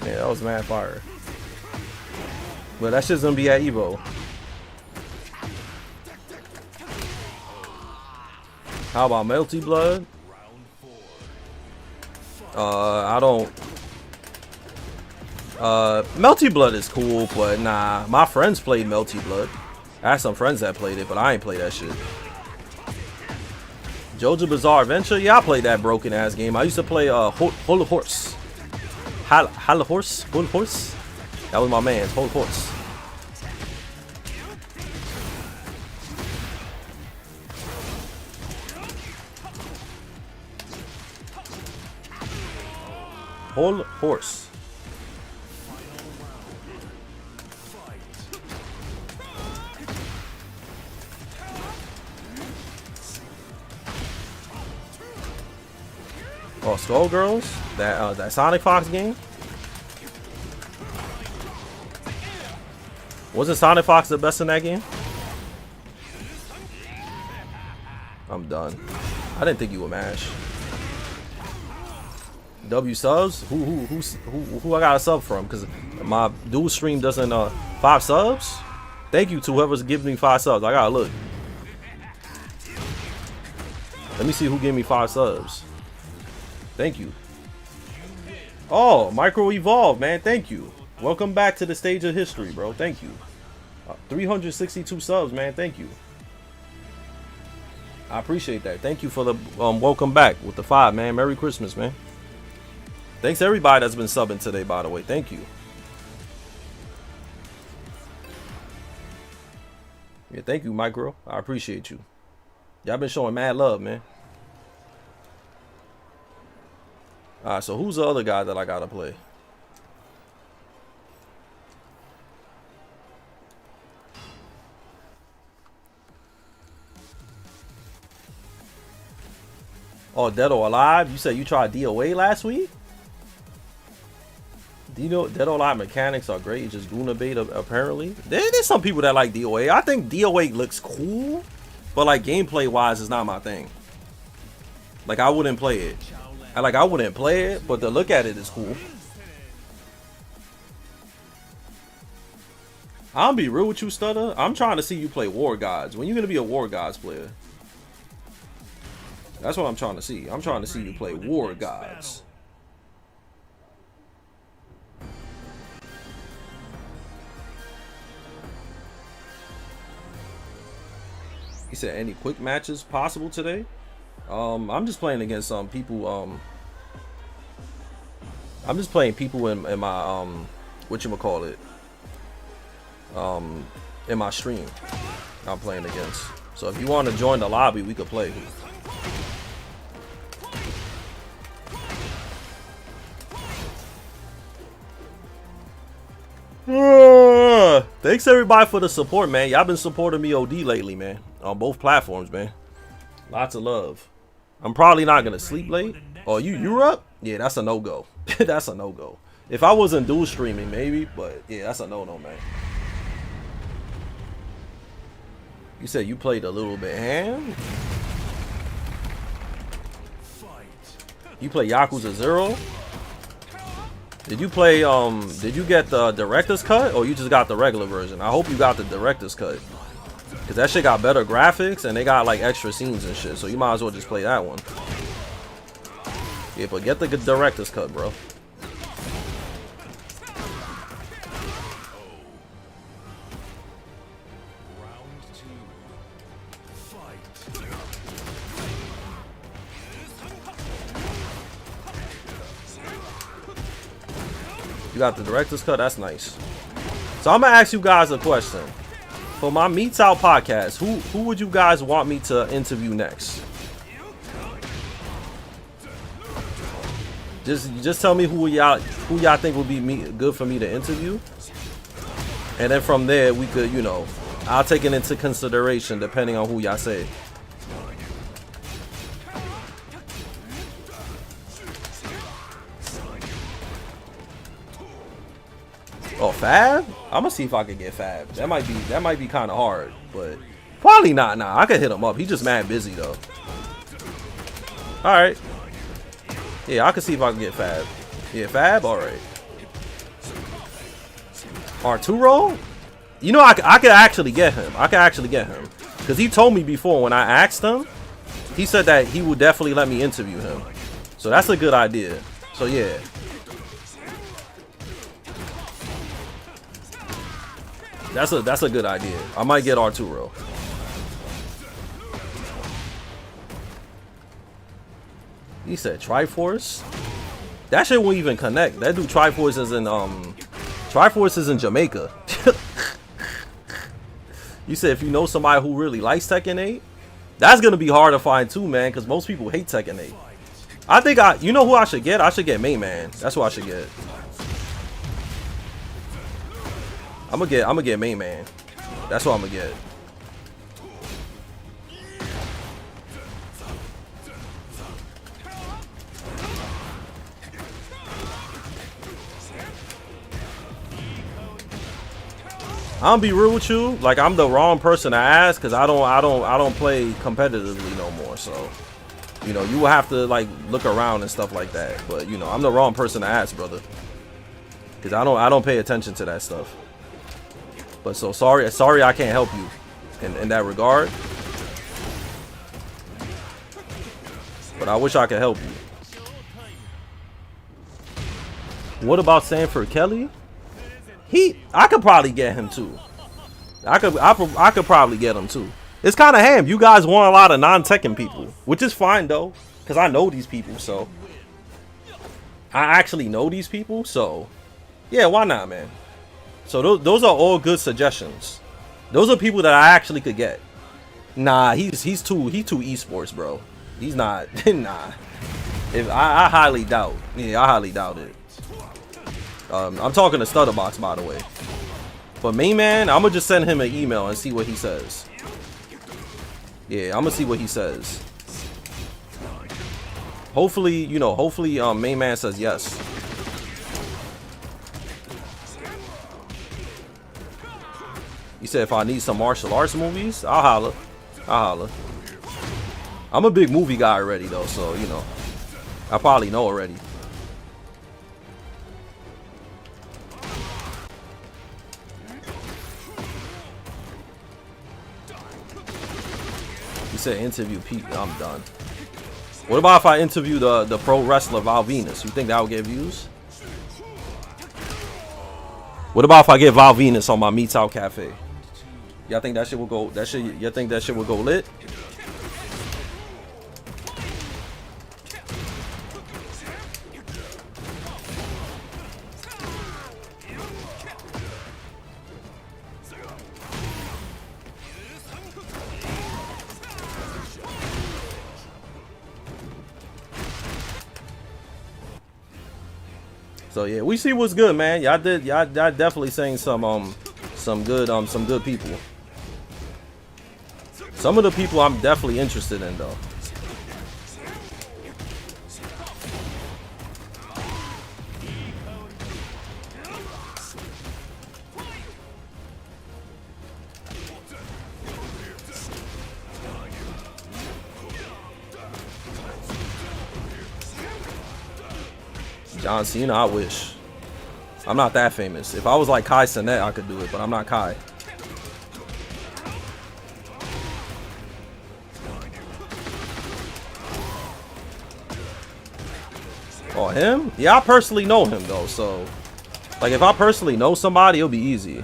Yeah, that was mad fire. But that shit's gonna be at Evo. How about Melty Blood? I don't. Melty Blood is cool, but nah. My friends played Melty Blood. I had some friends that played it, but I ain't play that shit. JoJo Bizarre Adventure? Yeah, I played that broken ass game. I used to play Holy Horse. Holy Horse? Holy Horse? That was my man's Holy Horse. Whole horse. Oh, Skullgirls? That Sonic Fox game? Wasn't Sonic Fox the best in that game? I'm done. I didn't think you would mash. W subs? Who I got a sub from? Because my dual stream doesn't 5 subs? Thank you to whoever's giving me 5 subs. I gotta look. Let me see who gave me 5 subs. Thank you. Oh, Micro Evolve, man. Thank you. Welcome back to the stage of history, bro. Thank you. 362 subs, man. Thank you. I appreciate that. Thank you for the welcome back with the 5, man. Merry Christmas, man. Thanks to everybody that's been subbing today, by the way. Thank you. Yeah, thank you, Micro. I appreciate you. Y'all been showing mad love, man. Alright, so who's the other guy that I gotta play? Oh, Dead or Alive? You said you tried DOA last week? Dead or Alive mechanics are great. It's just Guna bait, apparently. There's some people that like DOA. I think DOA looks cool, but like gameplay wise, it's not my thing. Like I wouldn't play it. I wouldn't play it, but to look at it is cool. I'll be real with you, Stutter. I'm trying to see you play War Gods. When you gonna be a War Gods player? That's what I'm trying to see. I'm trying to see you play War Gods. He said, any quick matches possible today? I'm just playing against some people. I'm just playing people in my whatchamacallit, in my stream. I'm playing against. So if you want to join the lobby, we could play. Thanks everybody for the support, man. Y'all been supporting me OD lately, man. On both platforms, man. Lots of love. I'm probably not gonna sleep late. Oh, you're up? Yeah, that's a no-go. That's a no-go. If I wasn't dual streaming, maybe, but yeah, that's a no-no, man. You said you played a little bit ham? You play Yakuza 0? Did you play did you get the director's cut or you just got the regular version? I hope you got the director's cut. Cause that shit got better graphics and they got like extra scenes and shit. So you might as well just play that one. Yeah, but get the director's cut, bro. You got the director's cut. That's nice. So I'm gonna ask you guys a question. For my Meets Out podcast, who would you guys want me to interview next? Just tell me who y'all think would be good for me to interview, and then from there we could, you know, I'll take it into consideration depending on who y'all say. Oh, Fab? I'm gonna see if I can get Fab. That might be kind of hard, but probably not. Nah, I could hit him up. He's just mad busy though. All right. Yeah, I can see if I can get Fab. Yeah, Fab. All right. Arturo? You know, I could actually get him. I could actually get him because he told me before when I asked him, he said that he would definitely let me interview him. So that's a good idea. So yeah. That's a good idea. I might get Arturo. He said Triforce. That shit won't even connect. That dude Triforce is in Jamaica. You said if you know somebody who really likes Tekken 8, that's gonna be hard to find too, man, because most people hate Tekken 8. I think you know who I should get? I should get Main Man. That's who I should get. I'm gonna get Main Man. That's what I'm gonna get. I'm gonna be real with you. Like, I'm the wrong person to ask because I don't play competitively no more. So, you know, you will have to like look around and stuff like that. But you know, I'm the wrong person to ask, brother, because I don't pay attention to that stuff. But so sorry I can't help you in that regard. But I wish I could help you. What about Sanford Kelly? I could probably get him too. I could probably get him too. It's kind of ham. You guys want a lot of non-Tekken people, which is fine though, because I know these people. So I actually know these people. So yeah, why not, man? So those are all good suggestions. Those are people that I actually could get. Nah, he's too esports, bro. He's not. Nah. I highly doubt. Yeah, I highly doubt it. I'm talking to Stutterbox, by the way. But Main Man, I'm gonna just send him an email and see what he says. Yeah, I'm gonna see what he says. Hopefully, you know, Main Man says yes. You said if I need some martial arts movies, I'll holla. I'm a big movie guy already though, so you know, I probably know already. You said interview Pete. I'm done. What about if I interview the pro wrestler Val Venus? You think that would get views? What about if I get Val Venus on my Meets Out Cafe? Y'all think that shit will go? You think that shit will go lit? So yeah, we see what's good, man. Y'all definitely saying some good people. Some of the people I'm definitely interested in though. John Cena, I wish. I'm not that famous. If I was like Kai Cenat, I could do it, but I'm not Kai. Oh, him? Yeah, I personally know him though, so like if I personally know somebody, it'll be easy.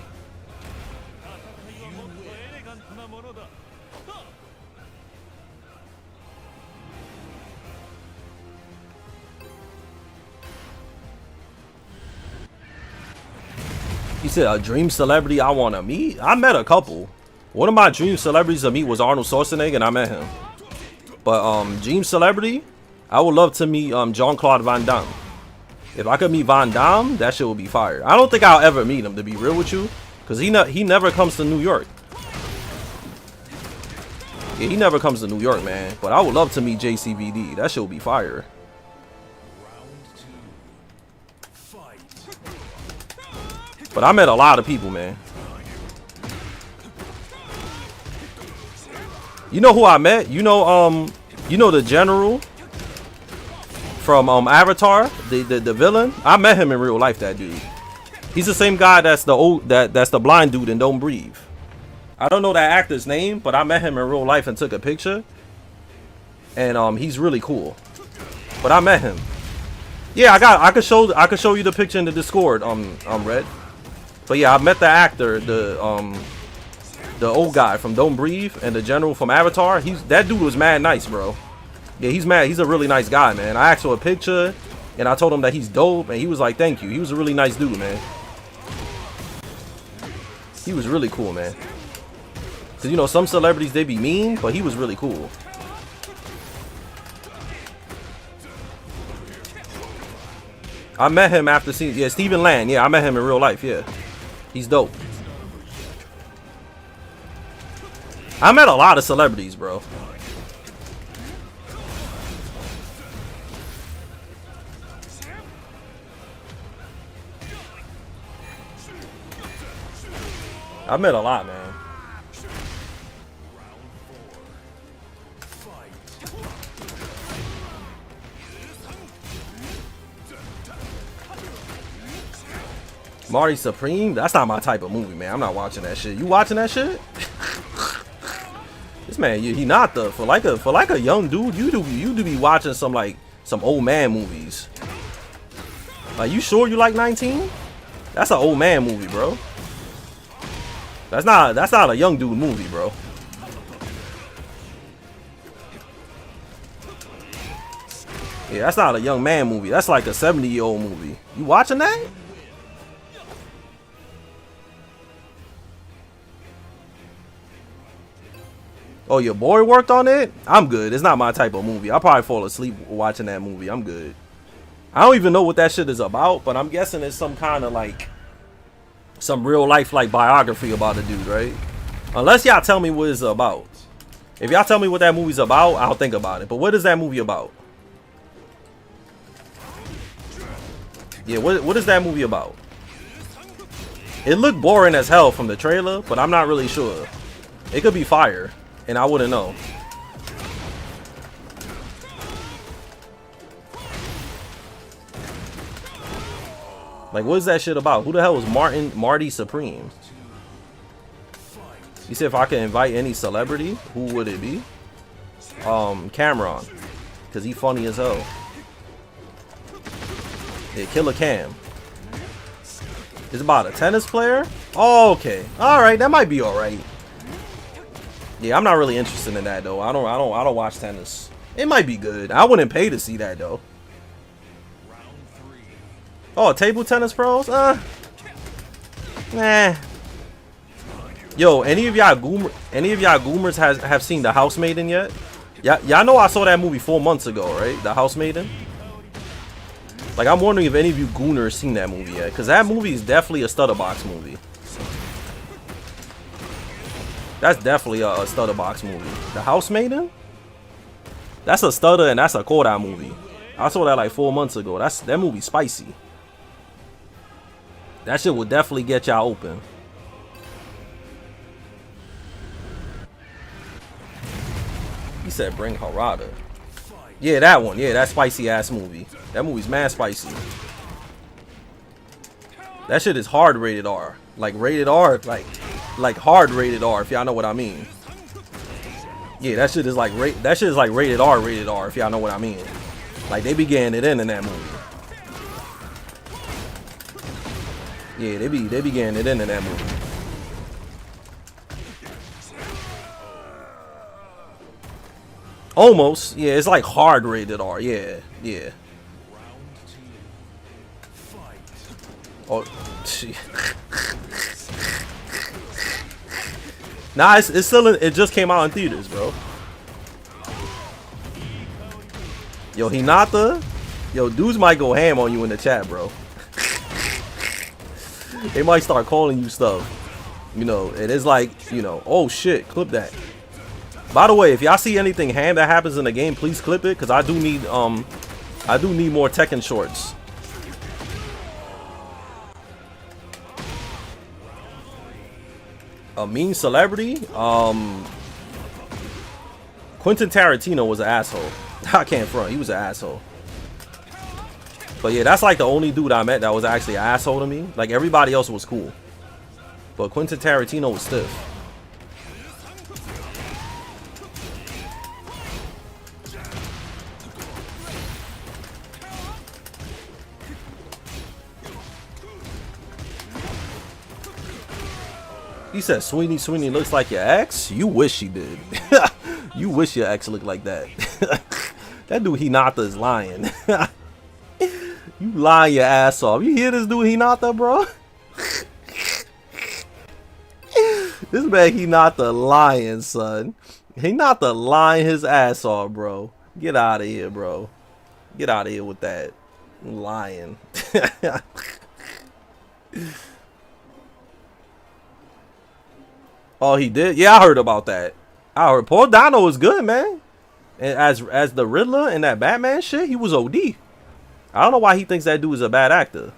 He said a dream celebrity I want to meet. I met a couple. One of my dream celebrities to meet was Arnold Schwarzenegger, and I met him. But dream celebrity, I would love to meet Jean-Claude Van Damme. If I could meet Van Damme, that shit would be fire. I don't think I'll ever meet him, to be real with you, because he never comes to New York. Yeah, he never comes to New York, man. But I would love to meet JCVD. That shit would be fire. But I met a lot of people, man. You know who I met? You know the general from Avatar, the villain. I met him in real life. That dude. He's the same guy that's the blind dude in Don't Breathe. I don't know that actor's name, but I met him in real life and took a picture. And he's really cool. But I met him. Yeah, I could show you the picture in the Discord. Red. But yeah, I met the actor, the old guy from Don't Breathe, and the general from Avatar. That dude was mad nice, bro. Yeah, he's mad. He's a really nice guy, man. I asked for a picture, and I told him that he's dope, and he was like, "Thank you." He was a really nice dude, man. He was really cool, man. Cause you know some celebrities they be mean, but he was really cool. I met him after seeing Stephen Land. Yeah, I met him in real life. Yeah. He's dope. I met a lot of celebrities, bro. I met a lot, man. Marty Supreme? That's not my type of movie, man. I'm not watching that shit. You watching that shit? This man, he not the for like a young dude. You do be watching some old man movies. Like, you sure you like 19? That's an old man movie, bro. That's not a young dude movie, bro. Yeah, that's not a young man movie. That's like a 70-year-old movie. You watching that? Oh, your boy worked on it? I'm good. It's not my type of movie. I'll probably fall asleep watching that movie. I'm good. I don't even know what that shit is about, but I'm guessing it's some kind of some real life biography about a dude, right? Unless y'all tell me what it's about. If y'all tell me what that movie's about, I'll think about it. But what is that movie about? Yeah, what is that movie about? It looked boring as hell from the trailer, but I'm not really sure. It could be fire, and I wouldn't know. Like, what is that shit about? Who the hell was Marty Supreme? You said if I could invite any celebrity, who would it be? Cameron, cause he funny as hell. Yeah, Killer Cam. It's about a tennis player. Oh, okay. All right, that might be all right. Yeah, I'm not really interested in that though. I don't watch tennis. It might be good. I wouldn't pay to see that though. Oh, table tennis pros? Nah. Yo, any of y'all goomers have seen The Housemaiden yet? Y'all know I saw that movie 4 months ago, right? The Housemaiden. Like, I'm wondering if any of you gooners seen that movie yet, because that movie is definitely a Stutterbox movie. That's definitely a Stutterbox movie. The Housemaiden? That's a Stutter and that's a Kodak movie. I saw that like 4 months ago. That movie spicy. That shit will definitely get y'all open. He said bring Harada. Yeah, that one. Yeah, that spicy ass movie. That movie's mad spicy. That shit is hard rated R. Like rated R, like hard rated R, if y'all know what I mean. Yeah, that shit is like rated R, if y'all know what I mean. Like, they be getting it in that movie. Yeah, they be getting it in that movie. Almost. Yeah, it's like hard rated R. Yeah, yeah. Oh, gee. Nah, it's still in, it just came out in theaters, bro. Yo, Hinata. Yo, dudes might go ham on you in the chat, bro. They might start calling you stuff. You know, it is like, you know, oh shit, clip that. By the way, if y'all see anything ham that happens in the game, please clip it, cause I do need more Tekken shorts. A mean celebrity? Quentin Tarantino was an asshole. I can't front, he was an asshole. But yeah, that's like the only dude I met that was actually an asshole to me. Like everybody else was cool. But Quentin Tarantino was stiff. He said, Sweeney looks like your ex? You wish she did. You wish your ex looked like that. That dude Hinata is lying. You lying your ass off. You hear this dude Hinata, bro? This man Hinata lying, son. Hinata lying his ass off, bro. Get out of here, bro. Get out of here with that. Lying. Oh, he did? Yeah, I heard about that. I heard Paul Dano was good, man. And as the Riddler in that Batman shit, he was OD. I don't know why he thinks that dude is a bad actor.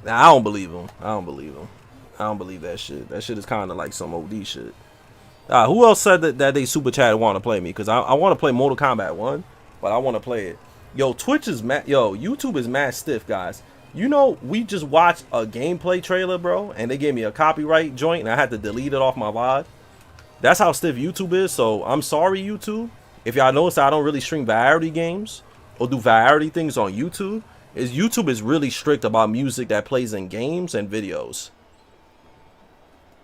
Nah, I don't believe him. I don't believe him. I don't believe that shit. That shit is kind of like some OD shit. Who else said that they super chat want to play me? Because I want to play Mortal Kombat 1, but I want to play it. Yo, Twitch is mad. Yo, YouTube is mad stiff, guys. You know, we just watched a gameplay trailer, bro, and they gave me a copyright joint, and I had to delete it off my VOD. That's how stiff YouTube is, so I'm sorry, YouTube. If y'all notice, I don't really stream variety games or do variety things on YouTube. YouTube is really strict about music that plays in games and videos.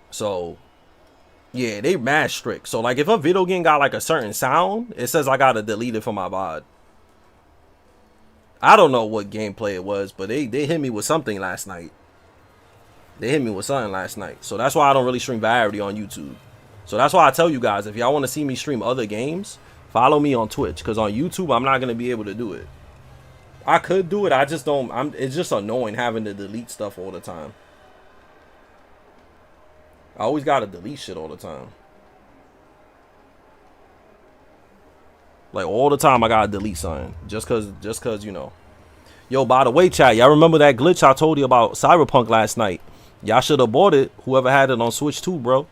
So, yeah, they mad strict. So, like, if a video game got, like, a certain sound, it says I gotta delete it from my VOD. I don't know what gameplay it was, but they hit me with something last night. They hit me with something last night. So that's why I don't really stream variety on YouTube. So that's why I tell you guys, if y'all want to see me stream other games, follow me on Twitch. Because on YouTube, I'm not going to be able to do it. I could do it. I just don't. It's just annoying having to delete stuff all the time. I always got to delete shit all the time. Like, all the time I gotta delete something. Just cause, you know. Yo, by the way, chat, y'all remember that glitch I told you about Cyberpunk last night? Y'all should have bought it, whoever had it on Switch 2, bro.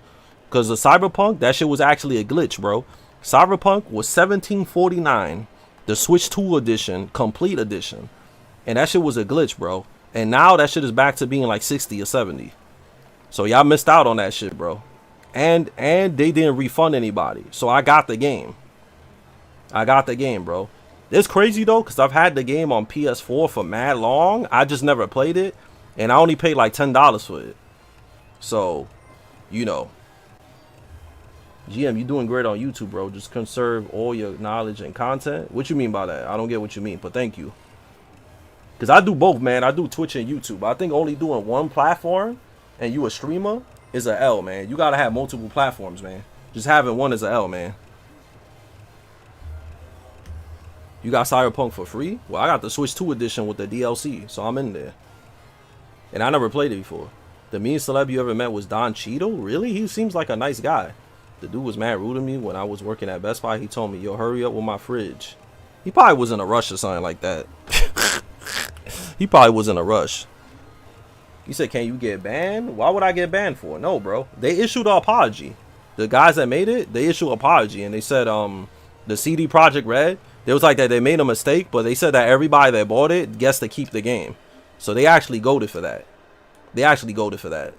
Cause the Cyberpunk, that shit was actually a glitch, bro. Cyberpunk was $17.49. The Switch 2 edition, complete edition. And that shit was a glitch, bro. And now that shit is back to being like 60 or 70. So y'all missed out on that shit, bro. And they didn't refund anybody. So I got the game. I got the game, bro. It's crazy, though, because I've had the game on PS4 for mad long. I just never played it. And I only paid like $10 for it. So, you know. GM, you doing great on YouTube, bro. Just conserve all your knowledge and content. What you mean by that? I don't get what you mean, but thank you. Because I do both, man. I do Twitch and YouTube. I think only doing one platform and you a streamer is a L, man. You got to have multiple platforms, man. Just having one is a L, man. You got Cyberpunk for free? Well, I got the Switch 2 edition with the DLC, so I'm in there. And I never played it before. The meanest celeb you ever met was Don Cheadle? Really? He seems like a nice guy. The dude was mad rude to me when I was working at Best Buy. He told me, yo, hurry up with my fridge. He probably was in a rush or something like that. He probably was in a rush. He said, can you get banned? Why would I get banned for? No, bro. They issued an apology. The guys that made it, they issued an apology. And they said, the CD Projekt Red, it was like that they made a mistake, but they said that everybody that bought it gets to keep the game. So they actually goaded for that. They actually goaded for that.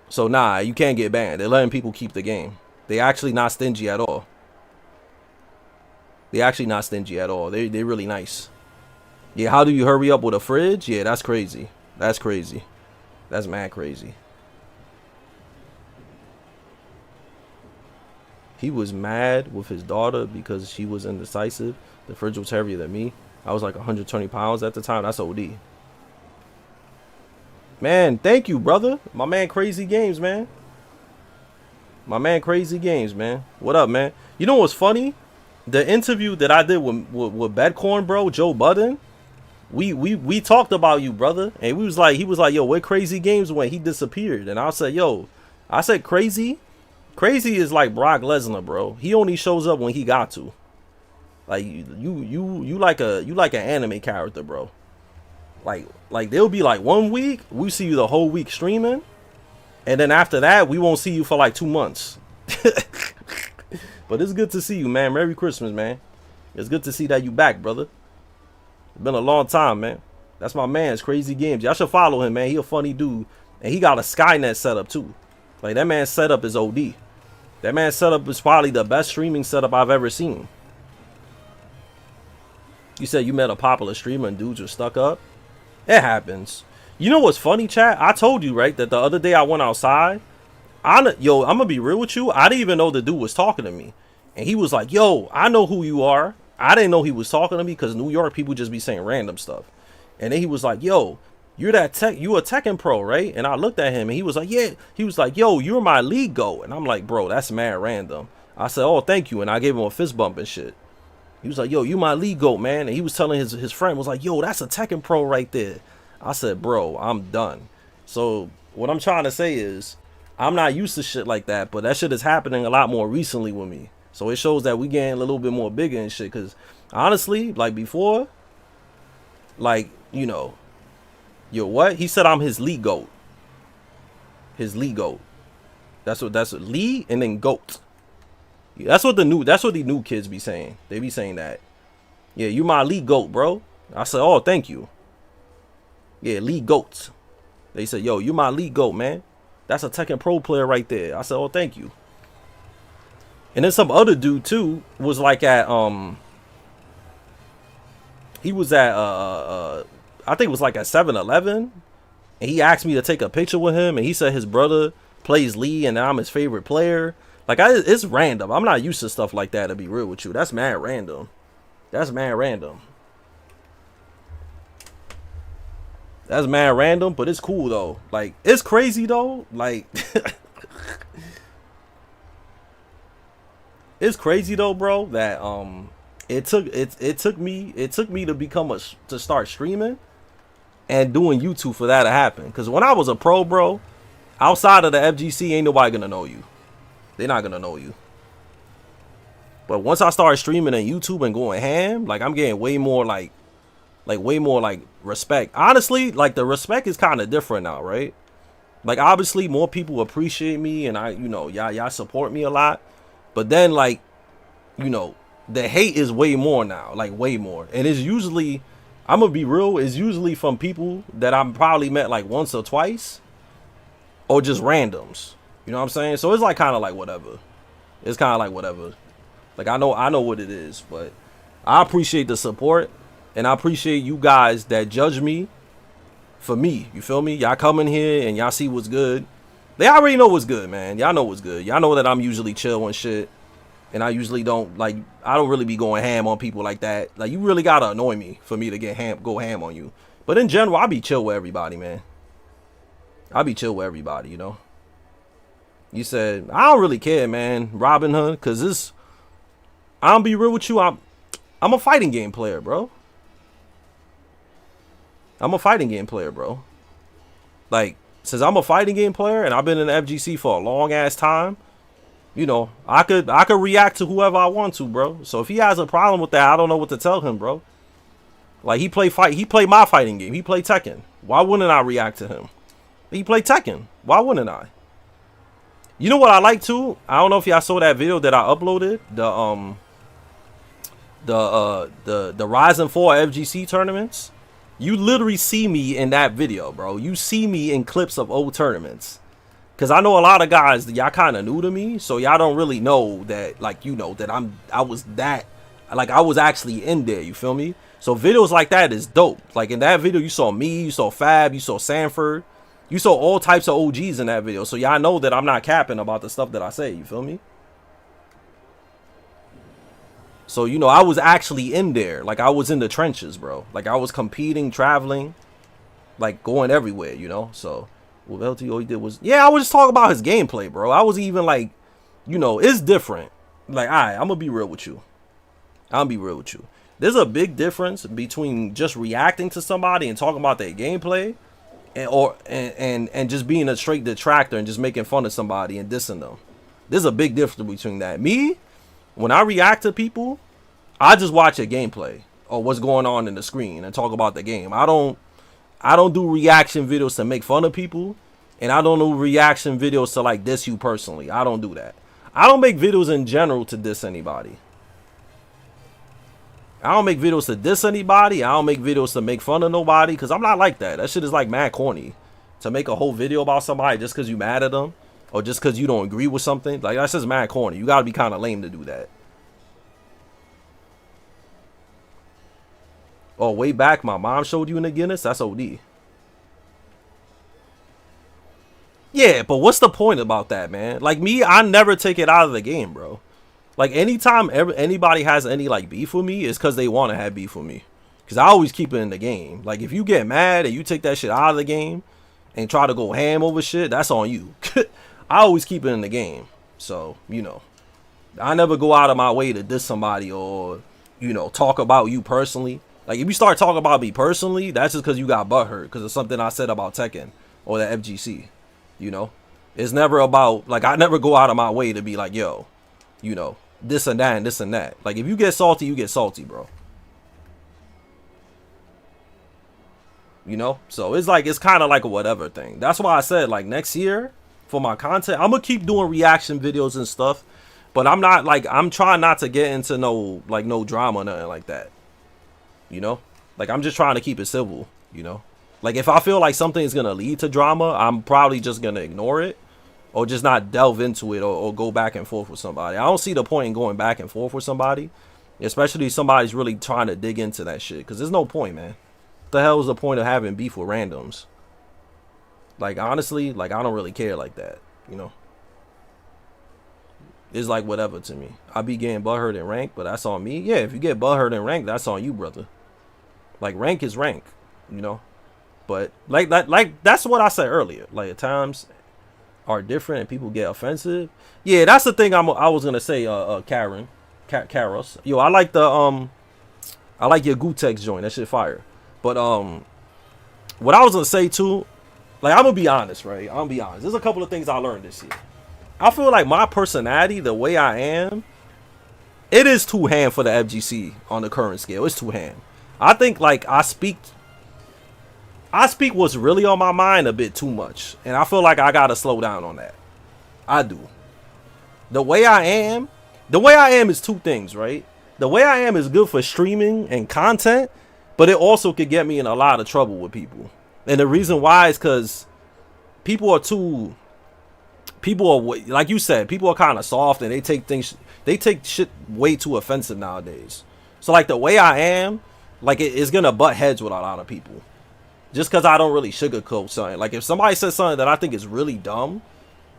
So nah, you can't get banned. They're letting people keep the game. They actually not stingy at all. They actually not stingy at all. They really nice. Yeah, how do you hurry up with a fridge? Yeah, that's crazy. That's crazy. That's mad crazy. He was mad with his daughter because she was indecisive. The fridge was heavier than me. I was like 120 pounds at the time. That's OD. Man, thank you, brother. My man Crazy Games, man. My man Crazy Games, man. What up, man? You know what's funny? The interview that I did with Bedcorn, bro, Joe Budden, we talked about you, brother. And he was like, yo, where Crazy Games went? He disappeared. And I said, yo, Crazy is like Brock Lesnar, bro. He only shows up when he got to. Like you like an anime character, bro. Like there'll be like 1 week we see you the whole week streaming, and then after that we won't see you for like 2 months. But it's good to see you, man. Merry Christmas, man. It's good to see that you back, brother. It's been a long time, man. That's my man's Crazy Games. Y'all should follow him, man. He a funny dude, and he got a Skynet setup too. Like that man's setup is OD. That man's setup is probably the best streaming setup I've ever seen. You said you met a popular streamer and dudes were stuck up. It happens. You know what's funny, chat? I told you, right, that the other day I went outside. Yo, I'm gonna be real with you. I didn't even know the dude was talking to me. And he was like, yo, I know who you are. I didn't know he was talking to me because New York people just be saying random stuff. And then he was like, yo, you a Tekken pro, right? And I looked at him and he was like, yeah. He was like, yo, you're my league GOAT. And I'm like, bro, that's mad random. I said, oh, thank you. And I gave him a fist bump and shit. He was like, yo, you my league GOAT, man. And he was telling his friend, was like, yo, that's a Tekken pro right there. I said, bro, I'm done. So what I'm trying to say is I'm not used to shit like that, but that shit is happening a lot more recently with me. So it shows that we getting a little bit more bigger and shit. Because honestly, like before, like, you know, yo, what? He said I'm his league GOAT. His league GOAT. That's Lee and then GOAT. That's what the new kids be saying. They be saying that. Yeah, you my league GOAT, bro. I said, oh, thank you. Yeah, league GOAT. They said, yo, you my league GOAT, man. That's a Tekken Pro player right there. I said, oh, thank you. And then some other dude too was like at he was at I think it was like at 7-Eleven, and he asked me to take a picture with him, and he said his brother plays Lee and I'm his favorite player. Like it's random. I'm not used to stuff like that, to be real with you. That's mad random. That's mad random. That's mad random, but it's cool though. Like it's crazy though. Like it's crazy though, bro, that it took me to become to start streaming and doing YouTube for that to happen. Cause when I was a pro, bro, outside of the FGC, ain't nobody gonna know you. They're not gonna know you. But once I started streaming on YouTube and going ham, like I'm getting way more like way more like respect. Honestly, like the respect is kind of different now, right? Like obviously more people appreciate me and y'all support me a lot. But then like, you know, the hate is way more now, like way more. And it's usually, I'm gonna be real, it's usually from people that I've probably met like once or twice, or just randoms. You know what I'm saying? So it's like kind of like whatever. It's kind of like whatever. Like I know what it is, but I appreciate the support, and I appreciate you guys that judge me for me. You feel me? Y'all come in here and y'all see what's good. They already know what's good, man. Y'all know what's good. Y'all know that I'm usually chill and shit, and I usually don't I don't really be going ham on people like that. Like you really gotta annoy me for me to go ham on you. But in general, I be chill with everybody, man. I be chill with everybody, you know. You said I don't really care, man, Robin Hood, cause this. I'll be real with you. I'm a fighting game player, bro. I'm a fighting game player, bro. Like, since I'm a fighting game player and I've been in the FGC for a long ass time, you know, I could react to whoever I want to, bro. So if he has a problem with that, I don't know what to tell him, bro. Like he play my fighting game. He play Tekken. Why wouldn't I react to him? He play Tekken. Why wouldn't I? You know what I like too? I don't know if y'all saw that video that I uploaded, the Rise and Fall FGC tournaments. You literally see me in that video, bro. You see me in clips of old tournaments. Cause I know a lot of guys, y'all kind of new to me, so y'all don't really know that, like, you know, that I was actually in there, you feel me? So videos like that is dope. Like in that video, you saw me, you saw Fab, you saw Sanford, you saw all types of OGs in that video. So y'all know that I'm not capping about the stuff that I say, you feel me? So, you know, I was actually in there. Like I was in the trenches, bro. Like I was competing, traveling, like going everywhere, you know? So what LTO he did was, yeah, I was just talking about his gameplay, bro. I was even like, you know, it's different. Like, all right, I'm gonna be real with you. There's a big difference between just reacting to somebody and talking about their gameplay and just being a straight detractor and just making fun of somebody and dissing them. There's a big difference between that. Me, when I react to people, I just watch a gameplay or what's going on in the screen and talk about the game. I don't do reaction videos to make fun of people, and I don't do reaction videos to like diss you personally. I don't do that. I don't make videos in general to diss anybody. I don't make videos to diss anybody. I don't make videos to make fun of nobody, because I'm not like that. That shit is like mad corny. To make a whole video about somebody just because you mad at them or just because you don't agree with something, like that's just mad corny. You got to be kind of lame to do that. Oh, way back, my mom showed you in the Guinness? That's OD. Yeah, but what's the point about that, man? Like me, I never take it out of the game, bro. Like anytime anybody has any like beef with me, it's because they want to have beef with me. Because I always keep it in the game. Like if you get mad and you take that shit out of the game and try to go ham over shit, that's on you. I always keep it in the game. So, you know, I never go out of my way to diss somebody or, you know, talk about you personally. Like, if you start talking about me personally, that's just because you got butthurt because of something I said about Tekken or the FGC, you know? It's never about, like, I never go out of my way to be like, yo, you know, this and that and this and that. Like, if you get salty, you get salty, bro. You know? So, it's like, it's kind of like a whatever thing. That's why I said, like, next year, for my content, I'm going to keep doing reaction videos and stuff. But I'm not, like, I'm trying not to get into no drama or nothing like that. You know, like I'm just trying to keep it civil, you know, like if I feel like something is going to lead to drama, I'm probably just going to ignore it or just not delve into it or go back and forth with somebody. I don't see the point in going back and forth with somebody, especially if somebody's really trying to dig into that shit. Because there's no point, man. What the hell is the point of having beef with randoms? Like, honestly, like I don't really care like that, you know. It's like whatever to me. I be getting butthurt in rank, but that's on me. Yeah, if you get butthurt in rank, that's on you, brother. Like rank is rank, you know. But like that's what I said earlier. Like at times are different and people get offensive. Yeah, that's the thing I was gonna say. Karos. Yo, I like the I like your Gutex joint. That shit fire. But what I was gonna say too, like I'm gonna be honest, right? I'm gonna be honest. There's a couple of things I learned this year. I feel like my personality, the way I am, it is too ham for the FGC on the current scale. It's too ham. I think like I speak what's really on my mind a bit too much. And I feel like I gotta slow down on that. I do. The way I am is two things, right? The way I am is good for streaming and content, but it also could get me in a lot of trouble with people. And the reason why is because people are, like you said, people are kind of soft and they take shit way too offensive nowadays. So like the way I am, like it's gonna butt heads with a lot of people. Just because I don't really sugarcoat something. Like if somebody says something that I think is really dumb,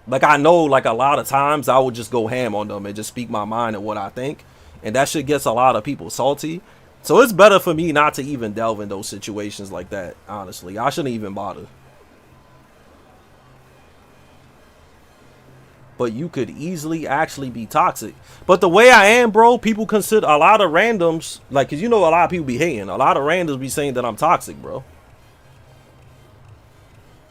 like I know like a lot of times I would just go ham on them and just speak my mind and what I think. And that shit gets a lot of people salty. So it's better for me not to even delve in those situations like that, honestly. I shouldn't even bother. But you could easily actually be toxic. But the way I am, bro, people consider a lot of randoms, like, because you know a lot of people be hating. A lot of randoms be saying that I'm toxic, bro.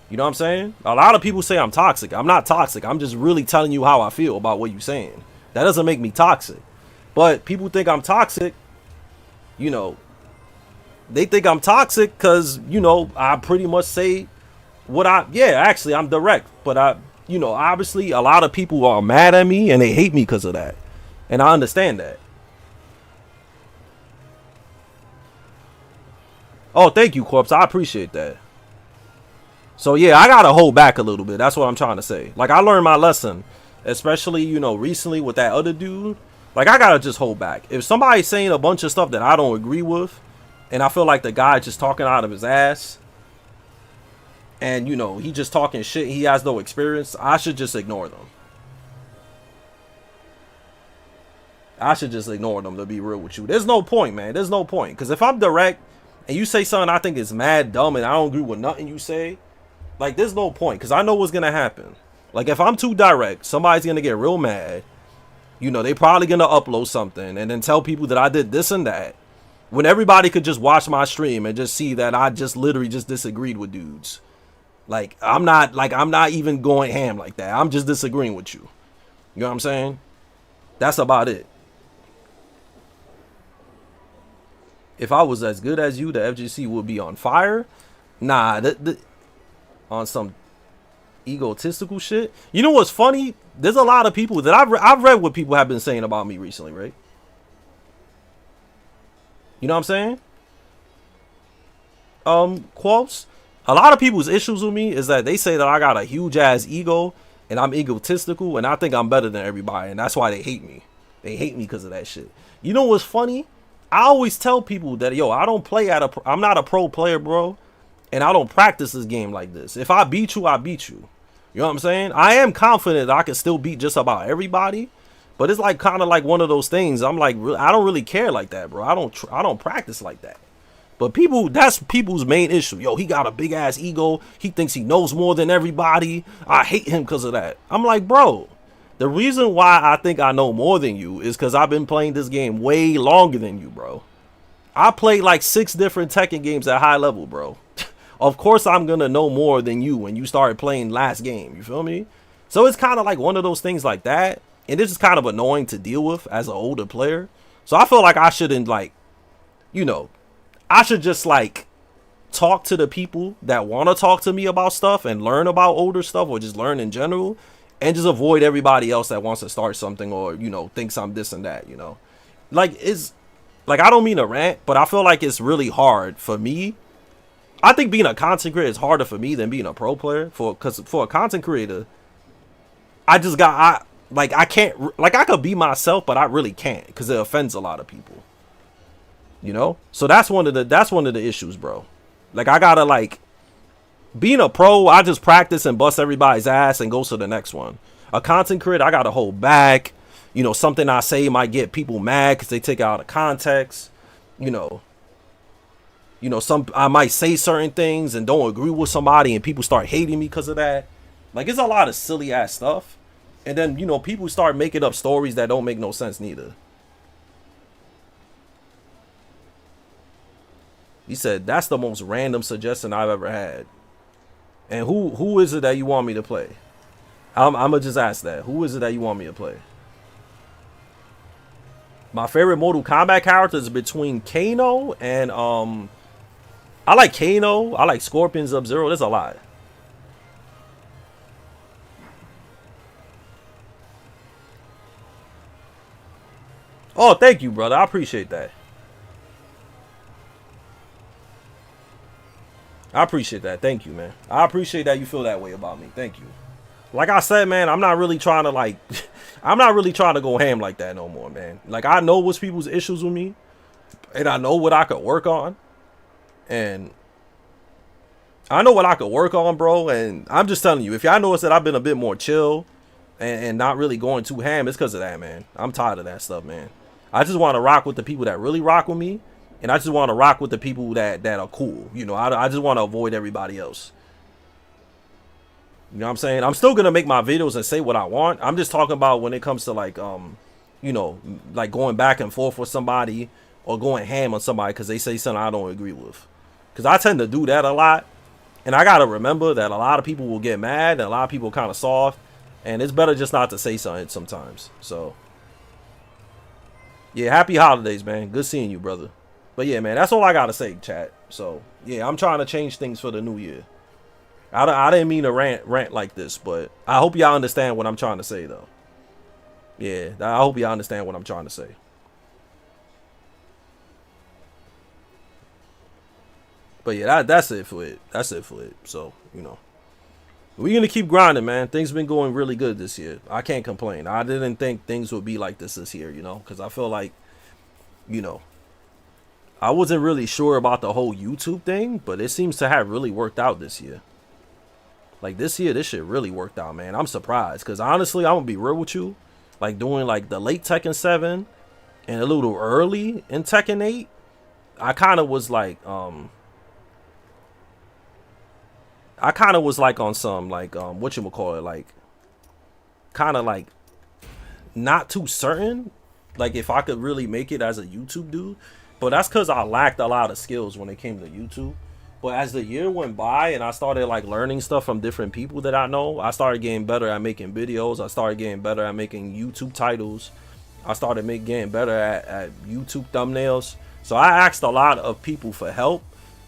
You know what I'm saying? A lot of people say I'm toxic. I'm not toxic. I'm just really telling you how I feel about what you're saying. That doesn't make me toxic. But people think I'm toxic, you know. They think I'm toxic because, you know, I pretty much say what actually, I'm direct. But you know, obviously a lot of people are mad at me and they hate me because of that. And I understand that. Oh, thank you, Corpse. I appreciate that. So yeah, I gotta hold back a little bit. That's what I'm trying to say. Like, I learned my lesson, especially, you know, recently with that other dude. Like, I gotta just hold back. If somebody's saying a bunch of stuff that I don't agree with, and I feel like the guy just talking out of his ass, and, you know, he just talking shit, he has no experience, I should just ignore them. I should just ignore them, to be real with you. There's no point, man. There's no point. Because if I'm direct and you say something I think is mad dumb and I don't agree with nothing you say, like, there's no point. Because I know what's going to happen. Like, if I'm too direct, somebody's going to get real mad. You know, they probably going to upload something and then tell people that I did this and that. When everybody could just watch my stream and just see that I just literally just disagreed with dudes. Like, I'm not even going ham like that. I'm just disagreeing with you. You know what I'm saying? That's about it. If I was as good as you, the FGC would be on fire. Nah, on some egotistical shit. You know what's funny? There's a lot of people that I've read what people have been saying about me recently, right? You know what I'm saying? Quotes. A lot of people's issues with me is that they say that I got a huge ass ego and I'm egotistical and I think I'm better than everybody, and that's why they hate me. They hate me because of that shit. You know what's funny? I always tell people that, yo, I'm not a pro player, bro. And I don't practice this game like this. If I beat you, I beat you. You know what I'm saying? I am confident that I can still beat just about everybody. But it's like kind of like one of those things. I'm like, I don't really care like that, bro. I don't practice like that. But people, that's people's main issue. Yo, he got a big ass ego. He thinks he knows more than everybody. I hate him because of that. I'm like, bro. The reason why I think I know more than you is because I've been playing this game way longer than you, bro. I played like 6 different Tekken games at high level, bro. Of course I'm going to know more than you when you started playing last game. You feel me? So it's kind of like one of those things like that. And this is kind of annoying to deal with as an older player. So I feel like I shouldn't, like, you know, I should just like talk to the people that want to talk to me about stuff and learn about older stuff or just learn in general. And just avoid everybody else that wants to start something or, you know, thinks I'm this and that, you know. Like, it's, like, I don't mean to rant, but I feel like it's really hard for me. I think being a content creator is harder for me than being a pro player. Because for a content creator, I can't, like, I could be myself, but I really can't. Because it offends a lot of people. You know? So that's one of the issues, bro. Like, I gotta, like, being a pro, I just practice and bust everybody's ass and go to the next one. A content creator, I gotta hold back. You know, something I say might get people mad because they take it out of context. You know, I might say certain things and don't agree with somebody and people start hating me because of that. Like, it's a lot of silly ass stuff. And then, you know, people start making up stories that don't make no sense neither. He said, that's the most random suggestion I've ever had. And who is it that you want me to play? I'm gonna just ask that. Who is it that you want me to play? My favorite Mortal Kombat character is between Kano and I like Kano. I like Scorpion, Sub-Zero. There's a lot. Oh, thank you, brother. I appreciate that. I appreciate that. Thank you, man. I appreciate that you feel that way about me. Thank you. Like I said, man, I'm not really trying to like I'm not really trying to go ham like that no more, man. Like, I know what's people's issues with me and I know what I could work on. And I know what I could work on, bro. And I'm just telling you, if y'all notice that I've been a bit more chill and not really going too ham, it's because of that, man. I'm tired of that stuff, man. I just want to rock with the people that really rock with me. And I just want to rock with the people that are cool. You know, I just want to avoid everybody else. You know what I'm saying? I'm still going to make my videos and say what I want. I'm just talking about when it comes to, like, you know, like going back and forth with somebody or going ham on somebody because they say something I don't agree with. Because I tend to do that a lot. And I got to remember that a lot of people will get mad and a lot of people kind of soft. And it's better just not to say something sometimes. So, yeah, happy holidays, man. Good seeing you, brother. But yeah, man, that's all I gotta say, chat. So yeah, I'm trying to change things for the new year. I didn't mean to rant like this, but I hope y'all understand what I'm trying to say, though. Yeah, I hope y'all understand what I'm trying to say. But yeah, that's it for it. That's it for it. So, you know. We're gonna keep grinding, man. Things been going really good this year. I can't complain. I didn't think things would be like this year, you know, because I feel like, you know, I wasn't really sure about the whole YouTube thing, but it seems to have really worked out this year. Like this year, this shit really worked out, man. I'm surprised, because honestly, I'm gonna be real with you. Like doing like the late Tekken 7 and a little early in Tekken 8, I kind of was like, on some like whatchamacallit, like kind of like not too certain like if I could really make it as a YouTube dude, but that's because I lacked a lot of skills when it came to YouTube. But as the year went by and I started like learning stuff from different people that I know, I started getting better at making videos. I started getting better at making YouTube titles. I started getting better at YouTube thumbnails. So I asked a lot of people for help,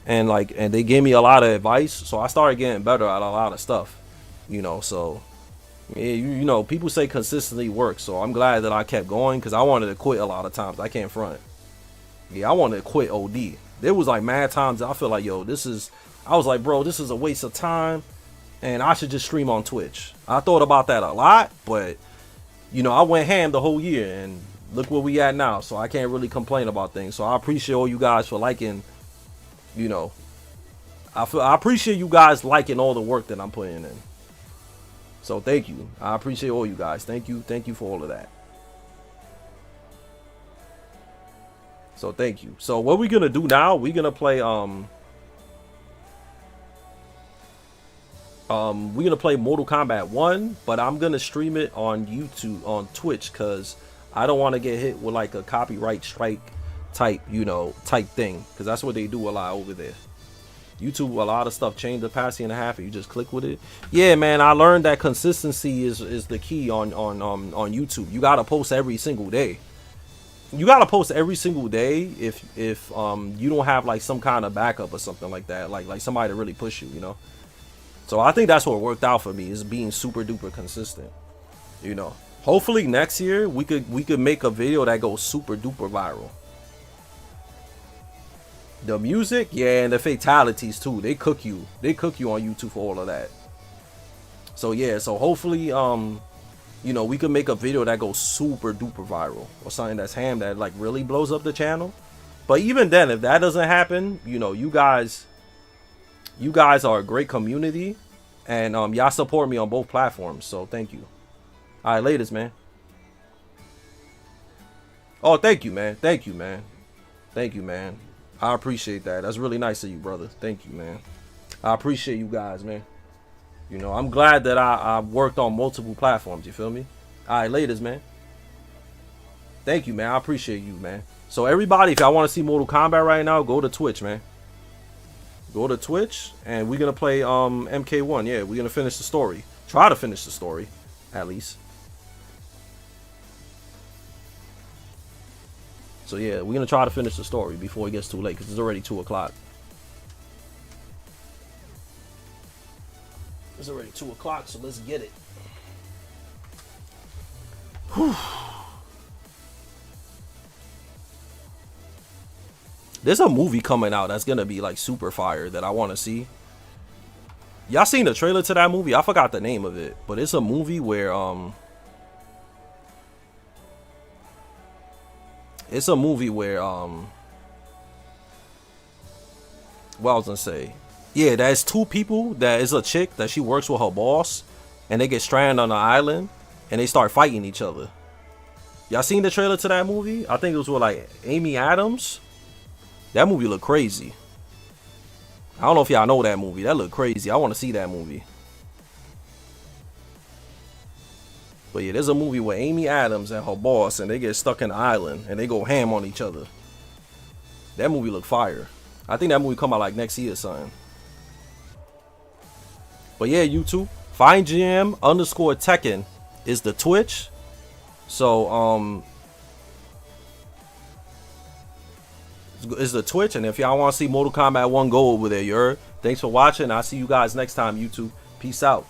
and they gave me a lot of advice. So I started getting better at a lot of stuff, you know. So yeah, you know, people say consistency works. So I'm glad that I kept going, because I wanted to quit a lot of times. I can't front. Yeah, I wanted to quit OD. There was like mad times I feel like, yo, I was like, bro, this is a waste of time, and I should just stream on Twitch. I thought about that a lot, but you know, I went ham the whole year, and look where we at now. So I can't really complain about things. So I appreciate all you guys for liking, you know, I appreciate you guys liking all the work that I'm putting in. So thank you. I appreciate all you guys. Thank you for all of that. So thank you. So what we're gonna do now, we're gonna play we're gonna play Mortal Kombat 1, but I'm gonna stream it on YouTube, on Twitch, because I don't want to get hit with like a copyright strike type thing, because that's what they do a lot over there. YouTube, a lot of stuff changed the past year and a half, and you just click with it. Yeah, man, I learned that consistency is the key on YouTube. You gotta post every single day. You gotta post every single day if you don't have like some kind of backup or something like that, like somebody to really push you, you know. So I think that's what worked out for me, is being super duper consistent, you know. Hopefully next year we could make a video that goes super duper viral. The music, yeah, and the fatalities too. They cook you on YouTube for all of that. So yeah, so hopefully you know, we could make a video that goes super duper viral, or something that's ham that like really blows up the channel. But even then, if that doesn't happen, you know, you guys are a great community, and y'all support me on both platforms, so thank you. All right, latest, man. Oh, thank you, man. Thank you, man. I appreciate that. That's really nice of you, brother. Thank you, man. I appreciate you guys, man. You know, I'm glad that I worked on multiple platforms, you feel me? All right, latest, man. Thank you, man. I appreciate you, man. So everybody, if y'all want to see Mortal Kombat right now, go to Twitch, man. Go to Twitch, and we're going to play MK1. Yeah, we're going to finish the story. Try to finish the story, at least. So yeah, we're going to try to finish the story before it gets too late, because it's already 2 o'clock. It's already 2 o'clock, so let's get it. Whew. There's a movie coming out that's gonna be like super fire that I want to see. Y'all seen the trailer to that movie? I forgot the name of it, but it's a movie where what I was gonna say. Yeah, there's 2 people. That is a chick that she works with her boss, and they get stranded on an island, and they start fighting each other. Y'all seen the trailer to that movie? I think it was with like Amy Adams. That movie looked crazy. I don't know if y'all know that movie. That looked crazy. I want to see that movie. But yeah, there's a movie with Amy Adams and her boss, and they get stuck in an island, and they go ham on each other. That movie looked fire. I think that movie come out like next year or something. But yeah, YouTube, FindGM_Tekken is the Twitch. So is the Twitch, and if y'all want to see Mortal Kombat 1, go over there. You heard? Thanks for watching. I'll see you guys next time, YouTube. Peace out.